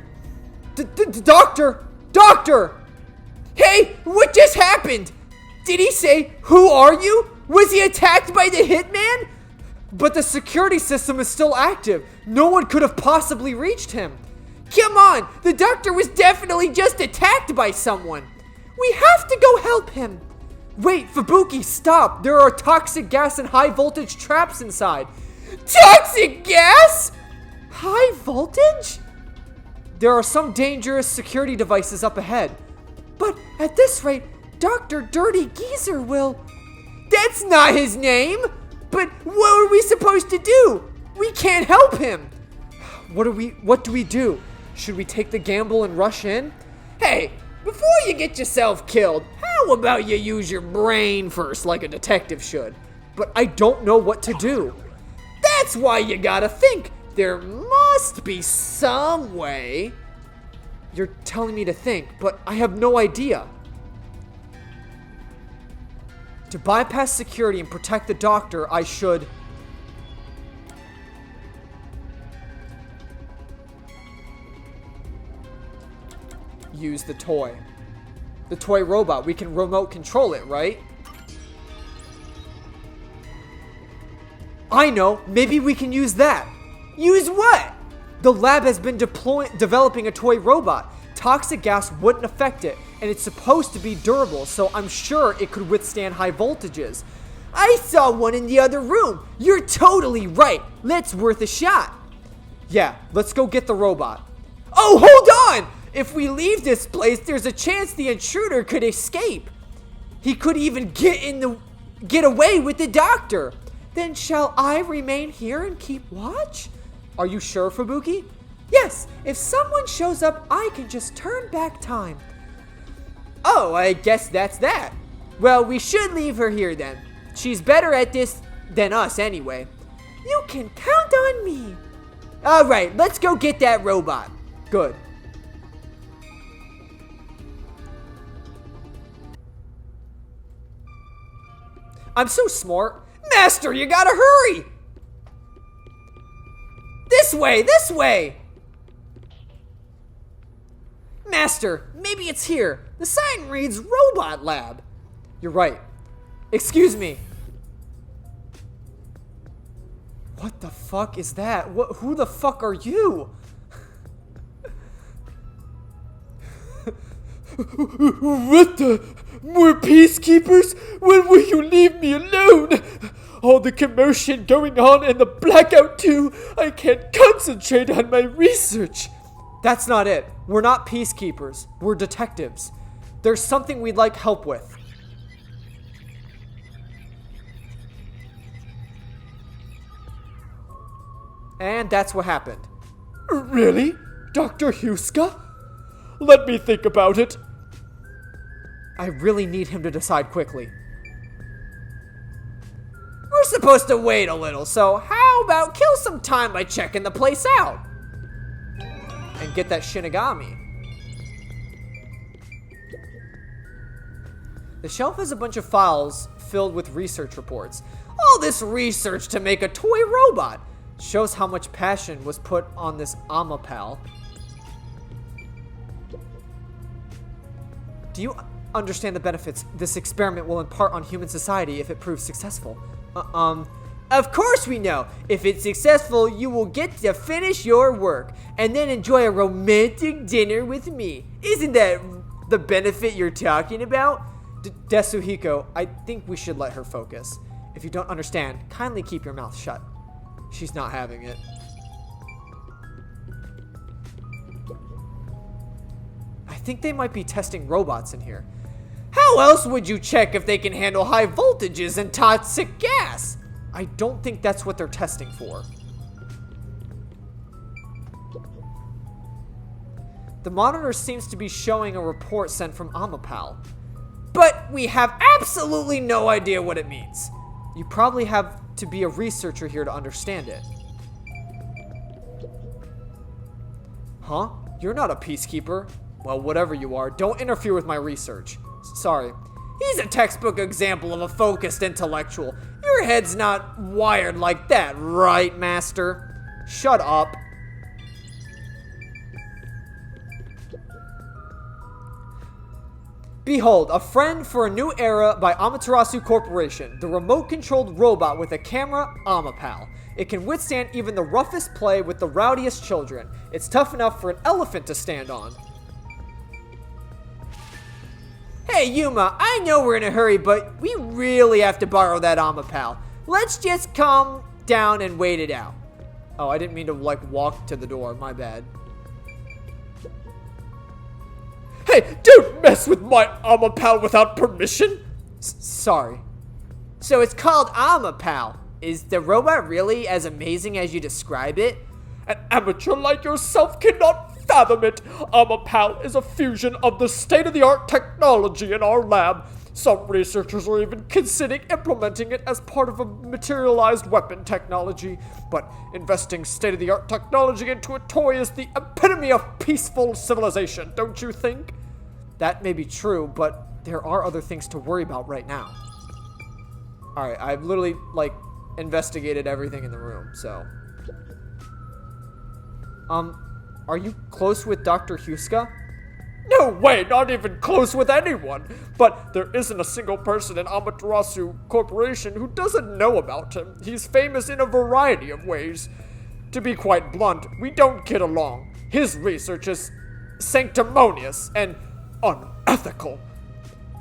Doctor! Doctor! Hey, what just happened? Did he say, who are you? Was he attacked by the hitman? But the security system is still active. No one could have possibly reached him. Come on, the doctor was definitely just attacked by someone. We have to go help him. Wait, Fubuki, stop. There are toxic gas and high voltage traps inside. Toxic gas? High voltage? There are some dangerous security devices up ahead. But at this rate, Dr. Dirty Geezer will... That's not his name! But what are we supposed to do? We can't help him! What do we do? Should we take the gamble and rush in? Hey, before you get yourself killed, how about you use your brain first like a detective should? But I don't know what to do. That's why you gotta think. There must be some way. You're telling me to think, but I have no idea. To bypass security and protect the doctor, I should... use the toy. The toy robot. We can remote control it, right? I know. Maybe we can use that. Use what? The lab has been developing a toy robot. Toxic gas wouldn't affect it, and it's supposed to be durable, so I'm sure it could withstand high voltages. I saw one in the other room. You're totally right. That's worth a shot. Yeah, let's go get the robot. Oh, hold on! If we leave this place, there's a chance the intruder could escape. He could even get away with the doctor. Then shall I remain here and keep watch? Are you sure, Fubuki? Yes, if someone shows up, I can just turn back time. Oh, I guess that's that. Well, we should leave her here then. She's better at this than us anyway. You can count on me. All right, let's go get that robot. Good. I'm so smart. Master, you gotta hurry! This way, this way! Master, maybe it's here. The sign reads Robot Lab. You're right. Excuse me. What the fuck is that? Who the fuck are you? What the? More peacekeepers? When will you leave me alone? All the commotion going on and the blackout too. I can't concentrate on my research. That's not it. We're not peacekeepers. We're detectives. There's something we'd like help with. And that's what happened. Really? Dr. Huska? Let me think about it. I really need him to decide quickly. We're supposed to wait a little, so how about kill some time by checking the place out? And get that Shinigami. The shelf has a bunch of files filled with research reports. All this research to make a toy robot. Shows how much passion was put on this Amapal. Do you understand the benefits this experiment will impart on human society if it proves successful? Of course we know. If it's successful, you will get to finish your work and then enjoy a romantic dinner with me. Isn't that the benefit you're talking about? Desuhiko, I think we should let her focus. If you don't understand, kindly keep your mouth shut. She's not having it. I think they might be testing robots in here. How else would you check if they can handle high voltages and toxic gas? I don't think that's what they're testing for. The monitor seems to be showing a report sent from Amapal. But we have absolutely no idea what it means. You probably have to be a researcher here to understand it. Huh? You're not a peacekeeper. Well, whatever you are, don't interfere with my research. Sorry. He's a textbook example of a focused intellectual. Your head's not wired like that, right, Master? Shut up. Behold, a friend for a new era by Amaterasu Corporation, the remote-controlled robot with a camera, Amapal. It can withstand even the roughest play with the rowdiest children. It's tough enough for an elephant to stand on. Hey, Yuma, I know we're in a hurry, but we really have to borrow that Amapal. Let's just calm down and wait it out. Oh, I didn't mean to, like, walk to the door. My bad. Hey, don't mess with my Amapal without permission! Sorry. So it's called Amapal. Is the robot really as amazing as you describe it? An amateur like yourself cannot fathom it. Amapal is a fusion of the state-of-the-art technology in our lab. Some researchers are even considering implementing it as part of a materialized weapon technology. But investing state-of-the-art technology into a toy is the epitome of peaceful civilization, don't you think? That may be true, but there are other things to worry about right now. Alright, I've literally, like, investigated everything in the room, so. Are you close with Dr. Huska? No way, not even close with anyone. But there isn't a single person in Amaterasu Corporation who doesn't know about him. He's famous in a variety of ways. To be quite blunt, we don't get along. His research is sanctimonious and unethical.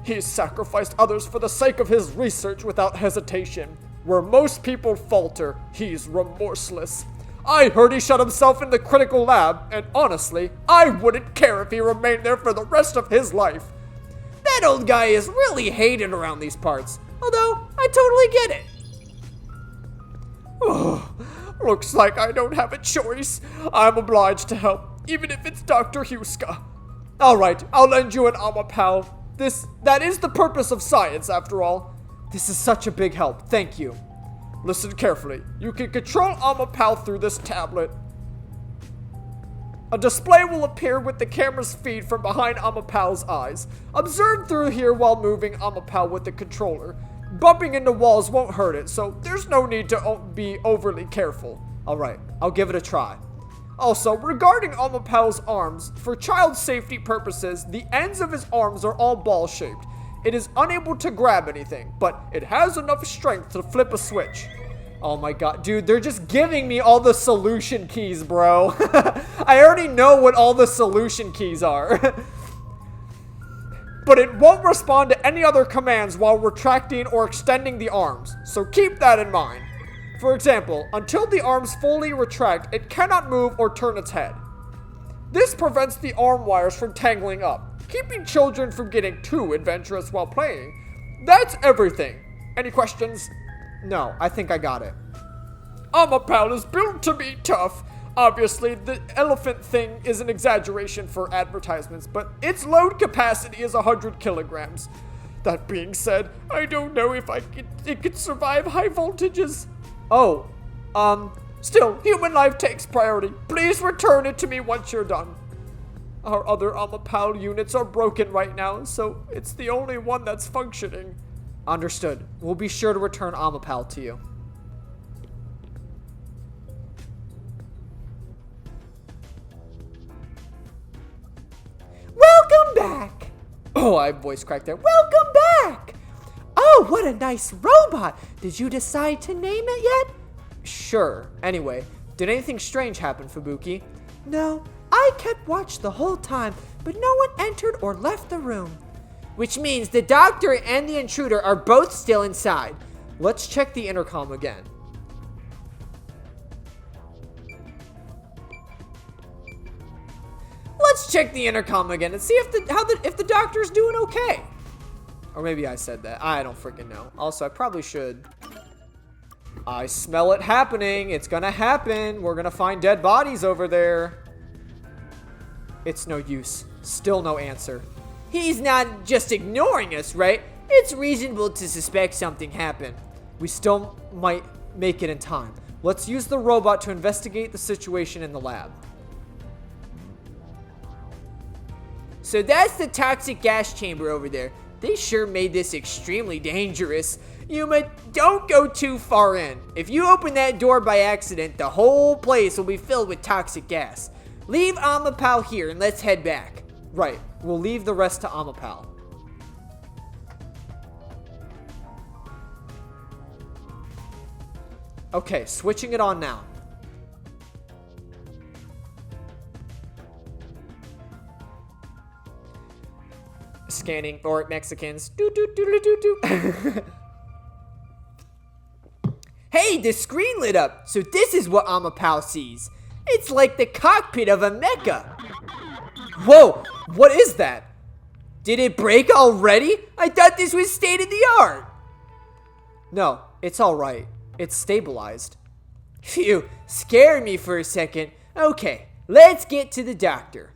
He's sacrificed others for the sake of his research without hesitation. Where most people falter, he's remorseless. I heard he shut himself in the critical lab, and honestly, I wouldn't care if he remained there for the rest of his life. That old guy is really hated around these parts, although I totally get it. Oh, looks like I don't have a choice. I'm obliged to help, even if it's Dr. Huska. Alright, I'll lend you an Amapal. That is the purpose of science, after all. This is such a big help. Thank you. Listen carefully. You can control Amapal through this tablet. A display will appear with the camera's feed from behind Amapal's eyes. Observe through here while moving Amapal with the controller. Bumping into walls won't hurt it, so there's no need to be overly careful. Alright, I'll give it a try. Also, regarding Amapal's arms, for child safety purposes, the ends of his arms are all ball-shaped. It is unable to grab anything, but it has enough strength to flip a switch. Oh my god, dude, they're just giving me all the solution keys, bro. I already know what all the solution keys are. But it won't respond to any other commands while retracting or extending the arms, so keep that in mind. For example, until the arms fully retract, it cannot move or turn its head. This prevents the arm wires from tangling up, keeping children from getting too adventurous while playing. That's everything. Any questions? No, I think I got it. Amapal is built to be tough. Obviously, the elephant thing is an exaggeration for advertisements, but its load capacity is 100 kilograms. That being said, I don't know if it could survive high voltages. Oh, Still, human life takes priority. Please return it to me once you're done. Our other Amapal units are broken right now, so it's the only one that's functioning. Understood. We'll be sure to return Amapal to you. Welcome back. Oh, I voice cracked there. Welcome back. Oh, what a nice robot. Did you decide to name it yet? Sure. Anyway, did anything strange happen, Fubuki? No, I kept watch the whole time, but no one entered or left the room. Which means the doctor and the intruder are both still inside. Let's check the intercom again. Let's check the intercom again and see if the doctor's doing okay. Or maybe I said that. I don't freaking know. Also, I probably should. I smell it happening. It's gonna happen. We're gonna find dead bodies over there. It's no use. Still no answer. He's not just ignoring us, right? It's reasonable to suspect something happened. We still might make it in time. Let's use the robot to investigate the situation in the lab. So that's the toxic gas chamber over there. They sure made this extremely dangerous. Yuma, don't go too far in. If you open that door by accident, the whole place will be filled with toxic gas. Leave Amapal here and let's head back. Right. We'll leave the rest to Amapal. Okay, switching it on now. scanning, or Mexicans. Do, do, do, do, do, do. Hey, the screen lit up, so this is what Amapao sees. It's like the cockpit of a mecha. Whoa, what is that? Did it break already? I thought this was state of the art. No, it's alright. It's stabilized. Phew, scared me for a second. Okay, let's get to the doctor.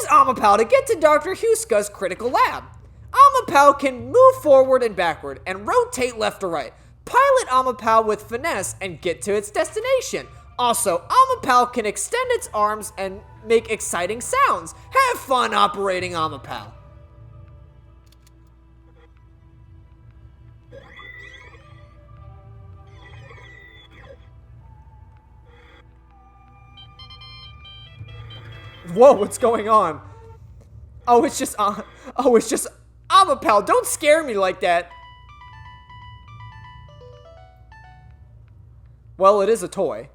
Use Amapao to get to Dr. Huska's critical lab. Amapao can move forward and backward and rotate left to right. Pilot Amapao with finesse and get to its destination. Also, Amapao can extend its arms and make exciting sounds. Have fun operating Amapao. Whoa, what's going on? Oh, it's just Amapao. Don't scare me like that. Well, it is a toy.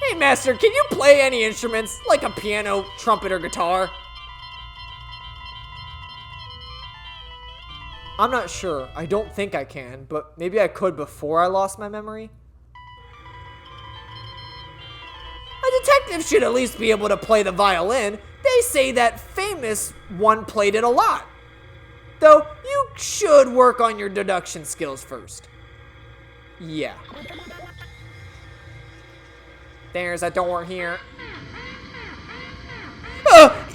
Hey, Master, can you play any instruments, like a piano, trumpet, or guitar? I'm not sure. I don't think I can, but maybe I could before I lost my memory. A detective should at least be able to play the violin. They say that famous one played it a lot. Though, you should work on your deduction skills first. Yeah. There's a door here.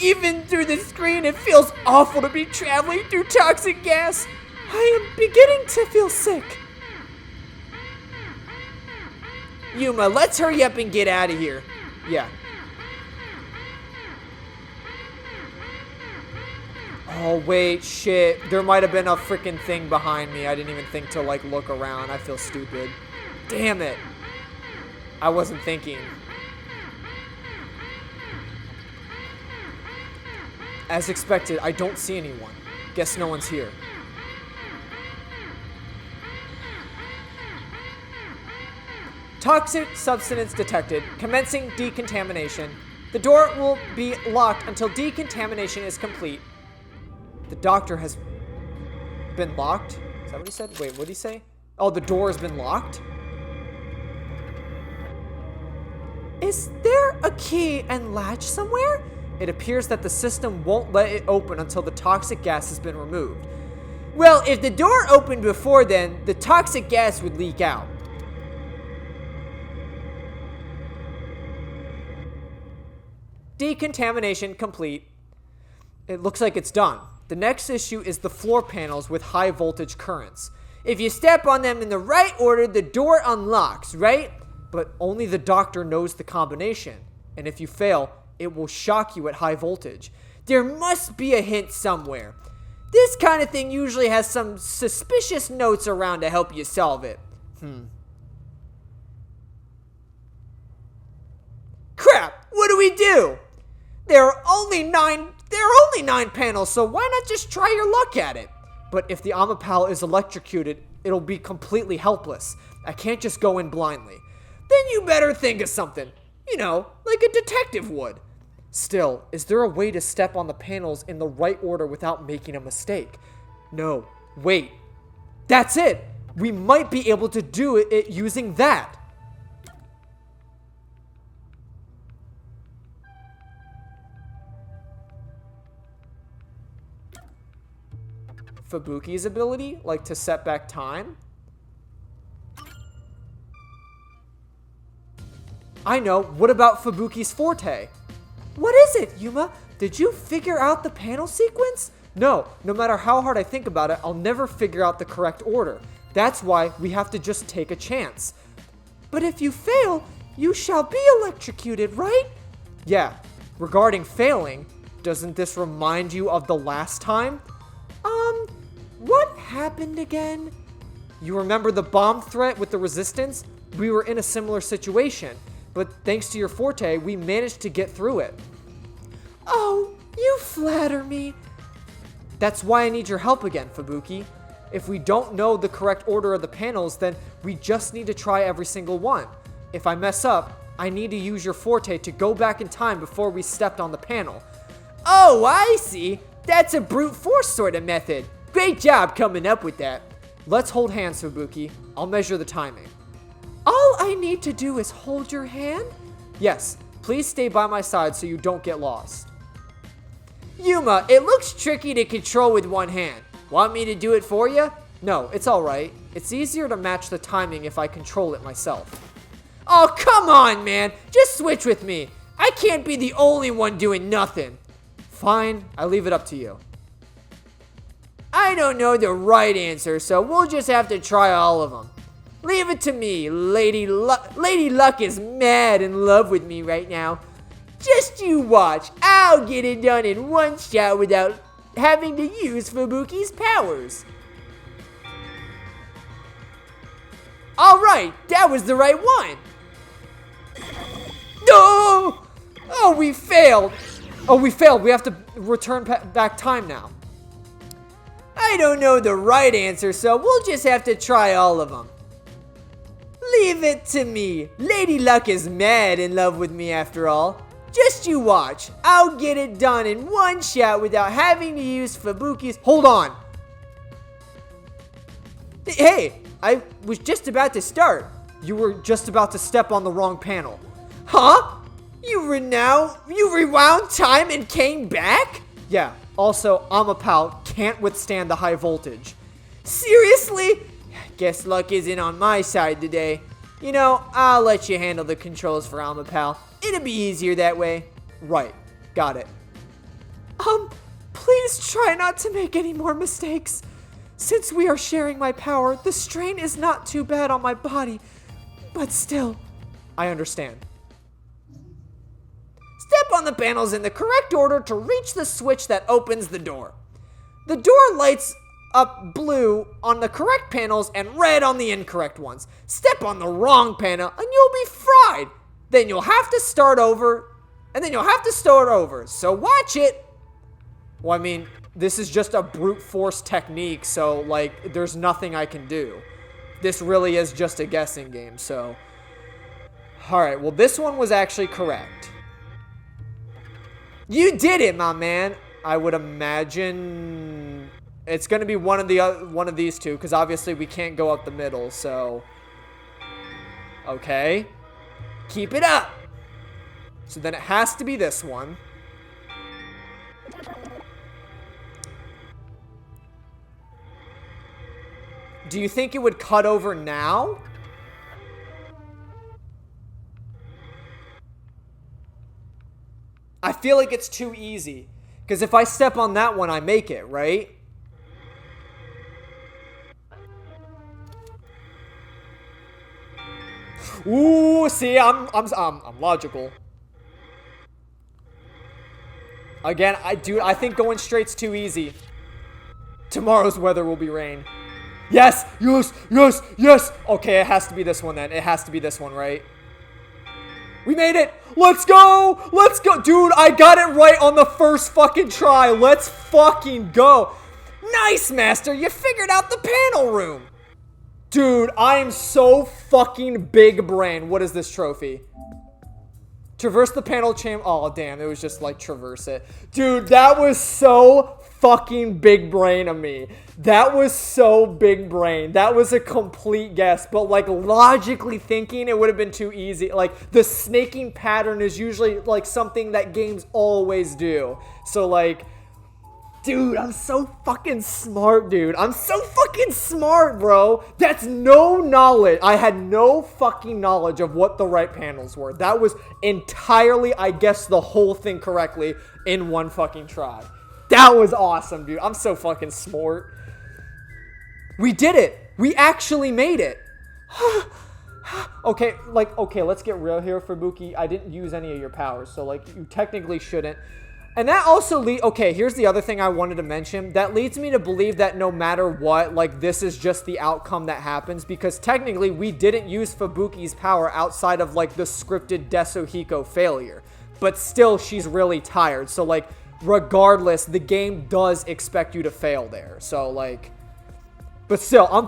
Even through the screen, it feels awful to be traveling through toxic gas. I am beginning to feel sick. Yuma, let's hurry up and get out of here. Yeah. Oh, wait, shit. There might have been a freaking thing behind me. I didn't even think to, like, look around. I feel stupid. Damn it. I wasn't thinking. As expected, I don't see anyone. Guess no one's here. Toxic substance detected. Commencing decontamination. The door will be locked until decontamination is complete. The doctor has been locked? Is that what he said? Wait, what did he say? Oh, the door has been locked? Is there a key and latch somewhere? It appears that the system won't let it open until the toxic gas has been removed. Well, if the door opened before then, the toxic gas would leak out. Decontamination complete. It looks like it's done. The next issue is the floor panels with high voltage currents. If you step on them in the right order, the door unlocks, right? But only the doctor knows the combination. And if you fail, it will shock you at high voltage. There must be a hint somewhere. This kind of thing usually has some suspicious notes around to help you solve it. Crap! What do we do? There are only nine panels, so why not just try your luck at it? But if the Amapao is electrocuted, it'll be completely helpless. I can't just go in blindly. Then you better think of something. You know, like a detective would. Still, is there a way to step on the panels in the right order without making a mistake? No, wait. That's it! We might be able to do it using that. Fubuki's ability, like to set back time? I know, what about Fubuki's forte? What is it, Yuma? Did you figure out the panel sequence? No matter how hard I think about it, I'll never figure out the correct order. That's why we have to just take a chance. But if you fail, you shall be electrocuted, right? Yeah, regarding failing, doesn't this remind you of the last time? What happened again? You remember the bomb threat with the resistance? We were in a similar situation, but thanks to your forte, we managed to get through it. Oh, you flatter me. That's why I need your help again, Fubuki. If we don't know the correct order of the panels, then we just need to try every single one. If I mess up, I need to use your forte to go back in time before we stepped on the panel. Oh, I see. That's a brute force sort of method. Great job coming up with that. Let's hold hands, Fubuki. I'll measure the timing. All I need to do is hold your hand? Yes, please stay by my side so you don't get lost. Yuma, it looks tricky to control with one hand. Want me to do it for you? No, it's alright. It's easier to match the timing if I control it myself. Oh, come on, man. Just switch with me. I can't be the only one doing nothing. Fine, I leave it up to you. I don't know the right answer, so we'll just have to try all of them. Leave it to me. Lady Luck is mad in love with me right now. Just you watch. I'll get it done in one shot without having to use Fubuki's powers. Alright, that was the right one. No! Oh, we failed. Oh, we failed. We have to return back time now. I don't know the right answer, so we'll just have to try all of them. Leave it to me. Lady Luck is mad in love with me after all. Just you watch. I'll get it done in one shot without having to use Fubuki's... Hold on. Hey, I was just about to start. You were just about to step on the wrong panel. Huh? You rewound time and came back? Yeah, also, Amapal can't withstand the high voltage. Seriously? Guess luck isn't on my side today. You know, I'll let you handle the controls for Amapal. It'll be easier that way. Right, got it. Please try not to make any more mistakes. Since we are sharing my power, the strain is not too bad on my body. But still. I understand. Step on the panels in the correct order to reach the switch that opens the door. The door lights up blue on the correct panels and red on the incorrect ones. Step on the wrong panel and you'll be fried. Then you'll have to start over. So watch it. Well, I mean, this is just a brute force technique, so, like, there's nothing I can do. This really is just a guessing game, so. Alright, well, this one was actually correct. You did it, my man. I would imagine it's going to be one of these two, because obviously we can't go up the middle, so. Okay. Keep it up. So then it has to be this one. Do you think it would cut over now? I feel like it's too easy. Because if I step on that one, I make it, right? Ooh, see, I'm logical. Again, I think going straight's too easy. Tomorrow's weather will be rain. Yes, yes, yes, yes. Okay, it has to be this one then. It has to be this one, right? We made it. Let's go. Let's go. Dude, I got it right on the first fucking try. Let's fucking go. Nice, Master. You figured out the panel room. Dude, I am so fucking big brain. What is this trophy? Traverse the panel chamber. Oh, damn. It was just like traverse it. Dude, that was so fucking big brain of me. That was so big brain. That was a complete guess. But like logically thinking, it would have been too easy. Like the snaking pattern is usually like something that games always do. So like, dude, I'm so fucking smart, dude. I'm so fucking smart, bro. That's no knowledge. I had no fucking knowledge of what the right panels were. That was entirely, I guessed the whole thing correctly in one fucking try. That was awesome, dude. I'm so fucking smart. We did it. We actually made it. Okay, let's get real here, Fubuki. I didn't use any of your powers, so like you technically shouldn't. And that also okay, here's the other thing I wanted to mention. That leads me to believe that no matter what, like, this is just the outcome that happens. Because technically, we didn't use Fubuki's power outside of, like, the scripted Desuhiko failure. But still, she's really tired. So, like, regardless, the game does expect you to fail there. So, like, But still, I'm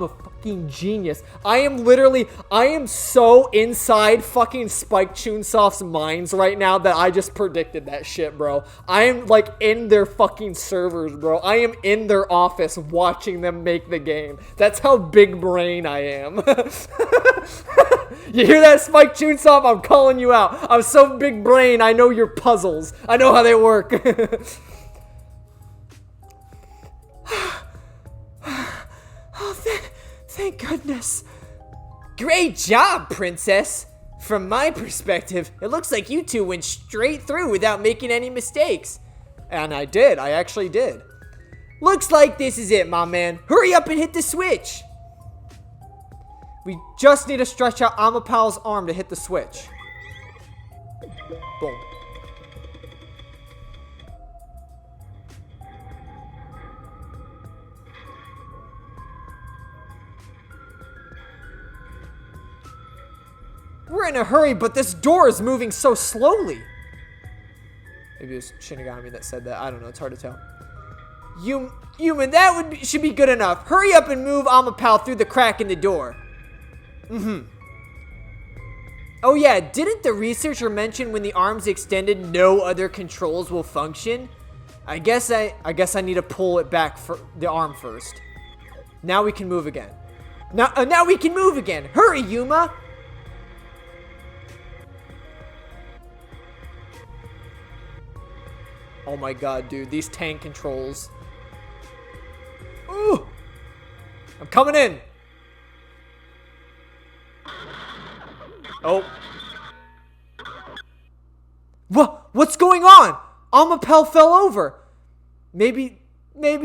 a fucking genius. I am so inside fucking Spike Chunsoft's minds right now that I just predicted that shit, bro. I am, like, in their fucking servers, bro. I am in their office watching them make the game. That's how big brain I am. You hear that, Spike Chunsoft? I'm calling you out. I'm so big brain, I know your puzzles. I know how they work. Thank goodness. Great job, princess. From my perspective, it looks like you two went straight through without making any mistakes. And I did. I actually did. Looks like this is it, my man. Hurry up and hit the switch. We just need to stretch out Amapal's arm to hit the switch. Boom. We're in a hurry, but this door is moving so slowly. Maybe it was Shinigami that said that. I don't know. It's hard to tell. Human, that should be good enough. Hurry up and move Amapal through the crack in the door. Oh yeah, didn't the researcher mention when the arm's extended, no other controls will function? I guess I need to pull it back for the arm first. Now we can move again. Now we can move again. Hurry, Yuma. Oh my god, dude. These tank controls. Ooh! I'm coming in! Oh. What's going on? Amapel fell over. Maybe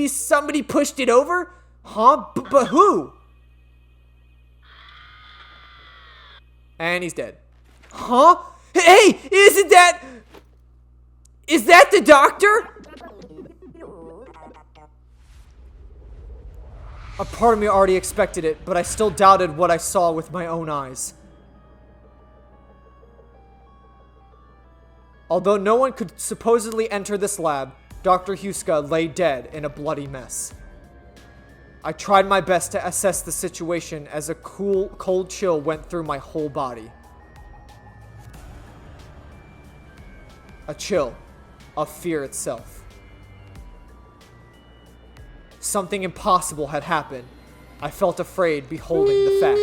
somebody pushed it over? Huh? But who? And he's dead. Huh? Hey, is that the doctor? A part of me already expected it, but I still doubted what I saw with my own eyes. Although no one could supposedly enter this lab, Dr. Huska lay dead in a bloody mess. I tried my best to assess the situation as a cold chill went through my whole body. A chill of fear itself. Something impossible had happened. I felt afraid beholding the fact.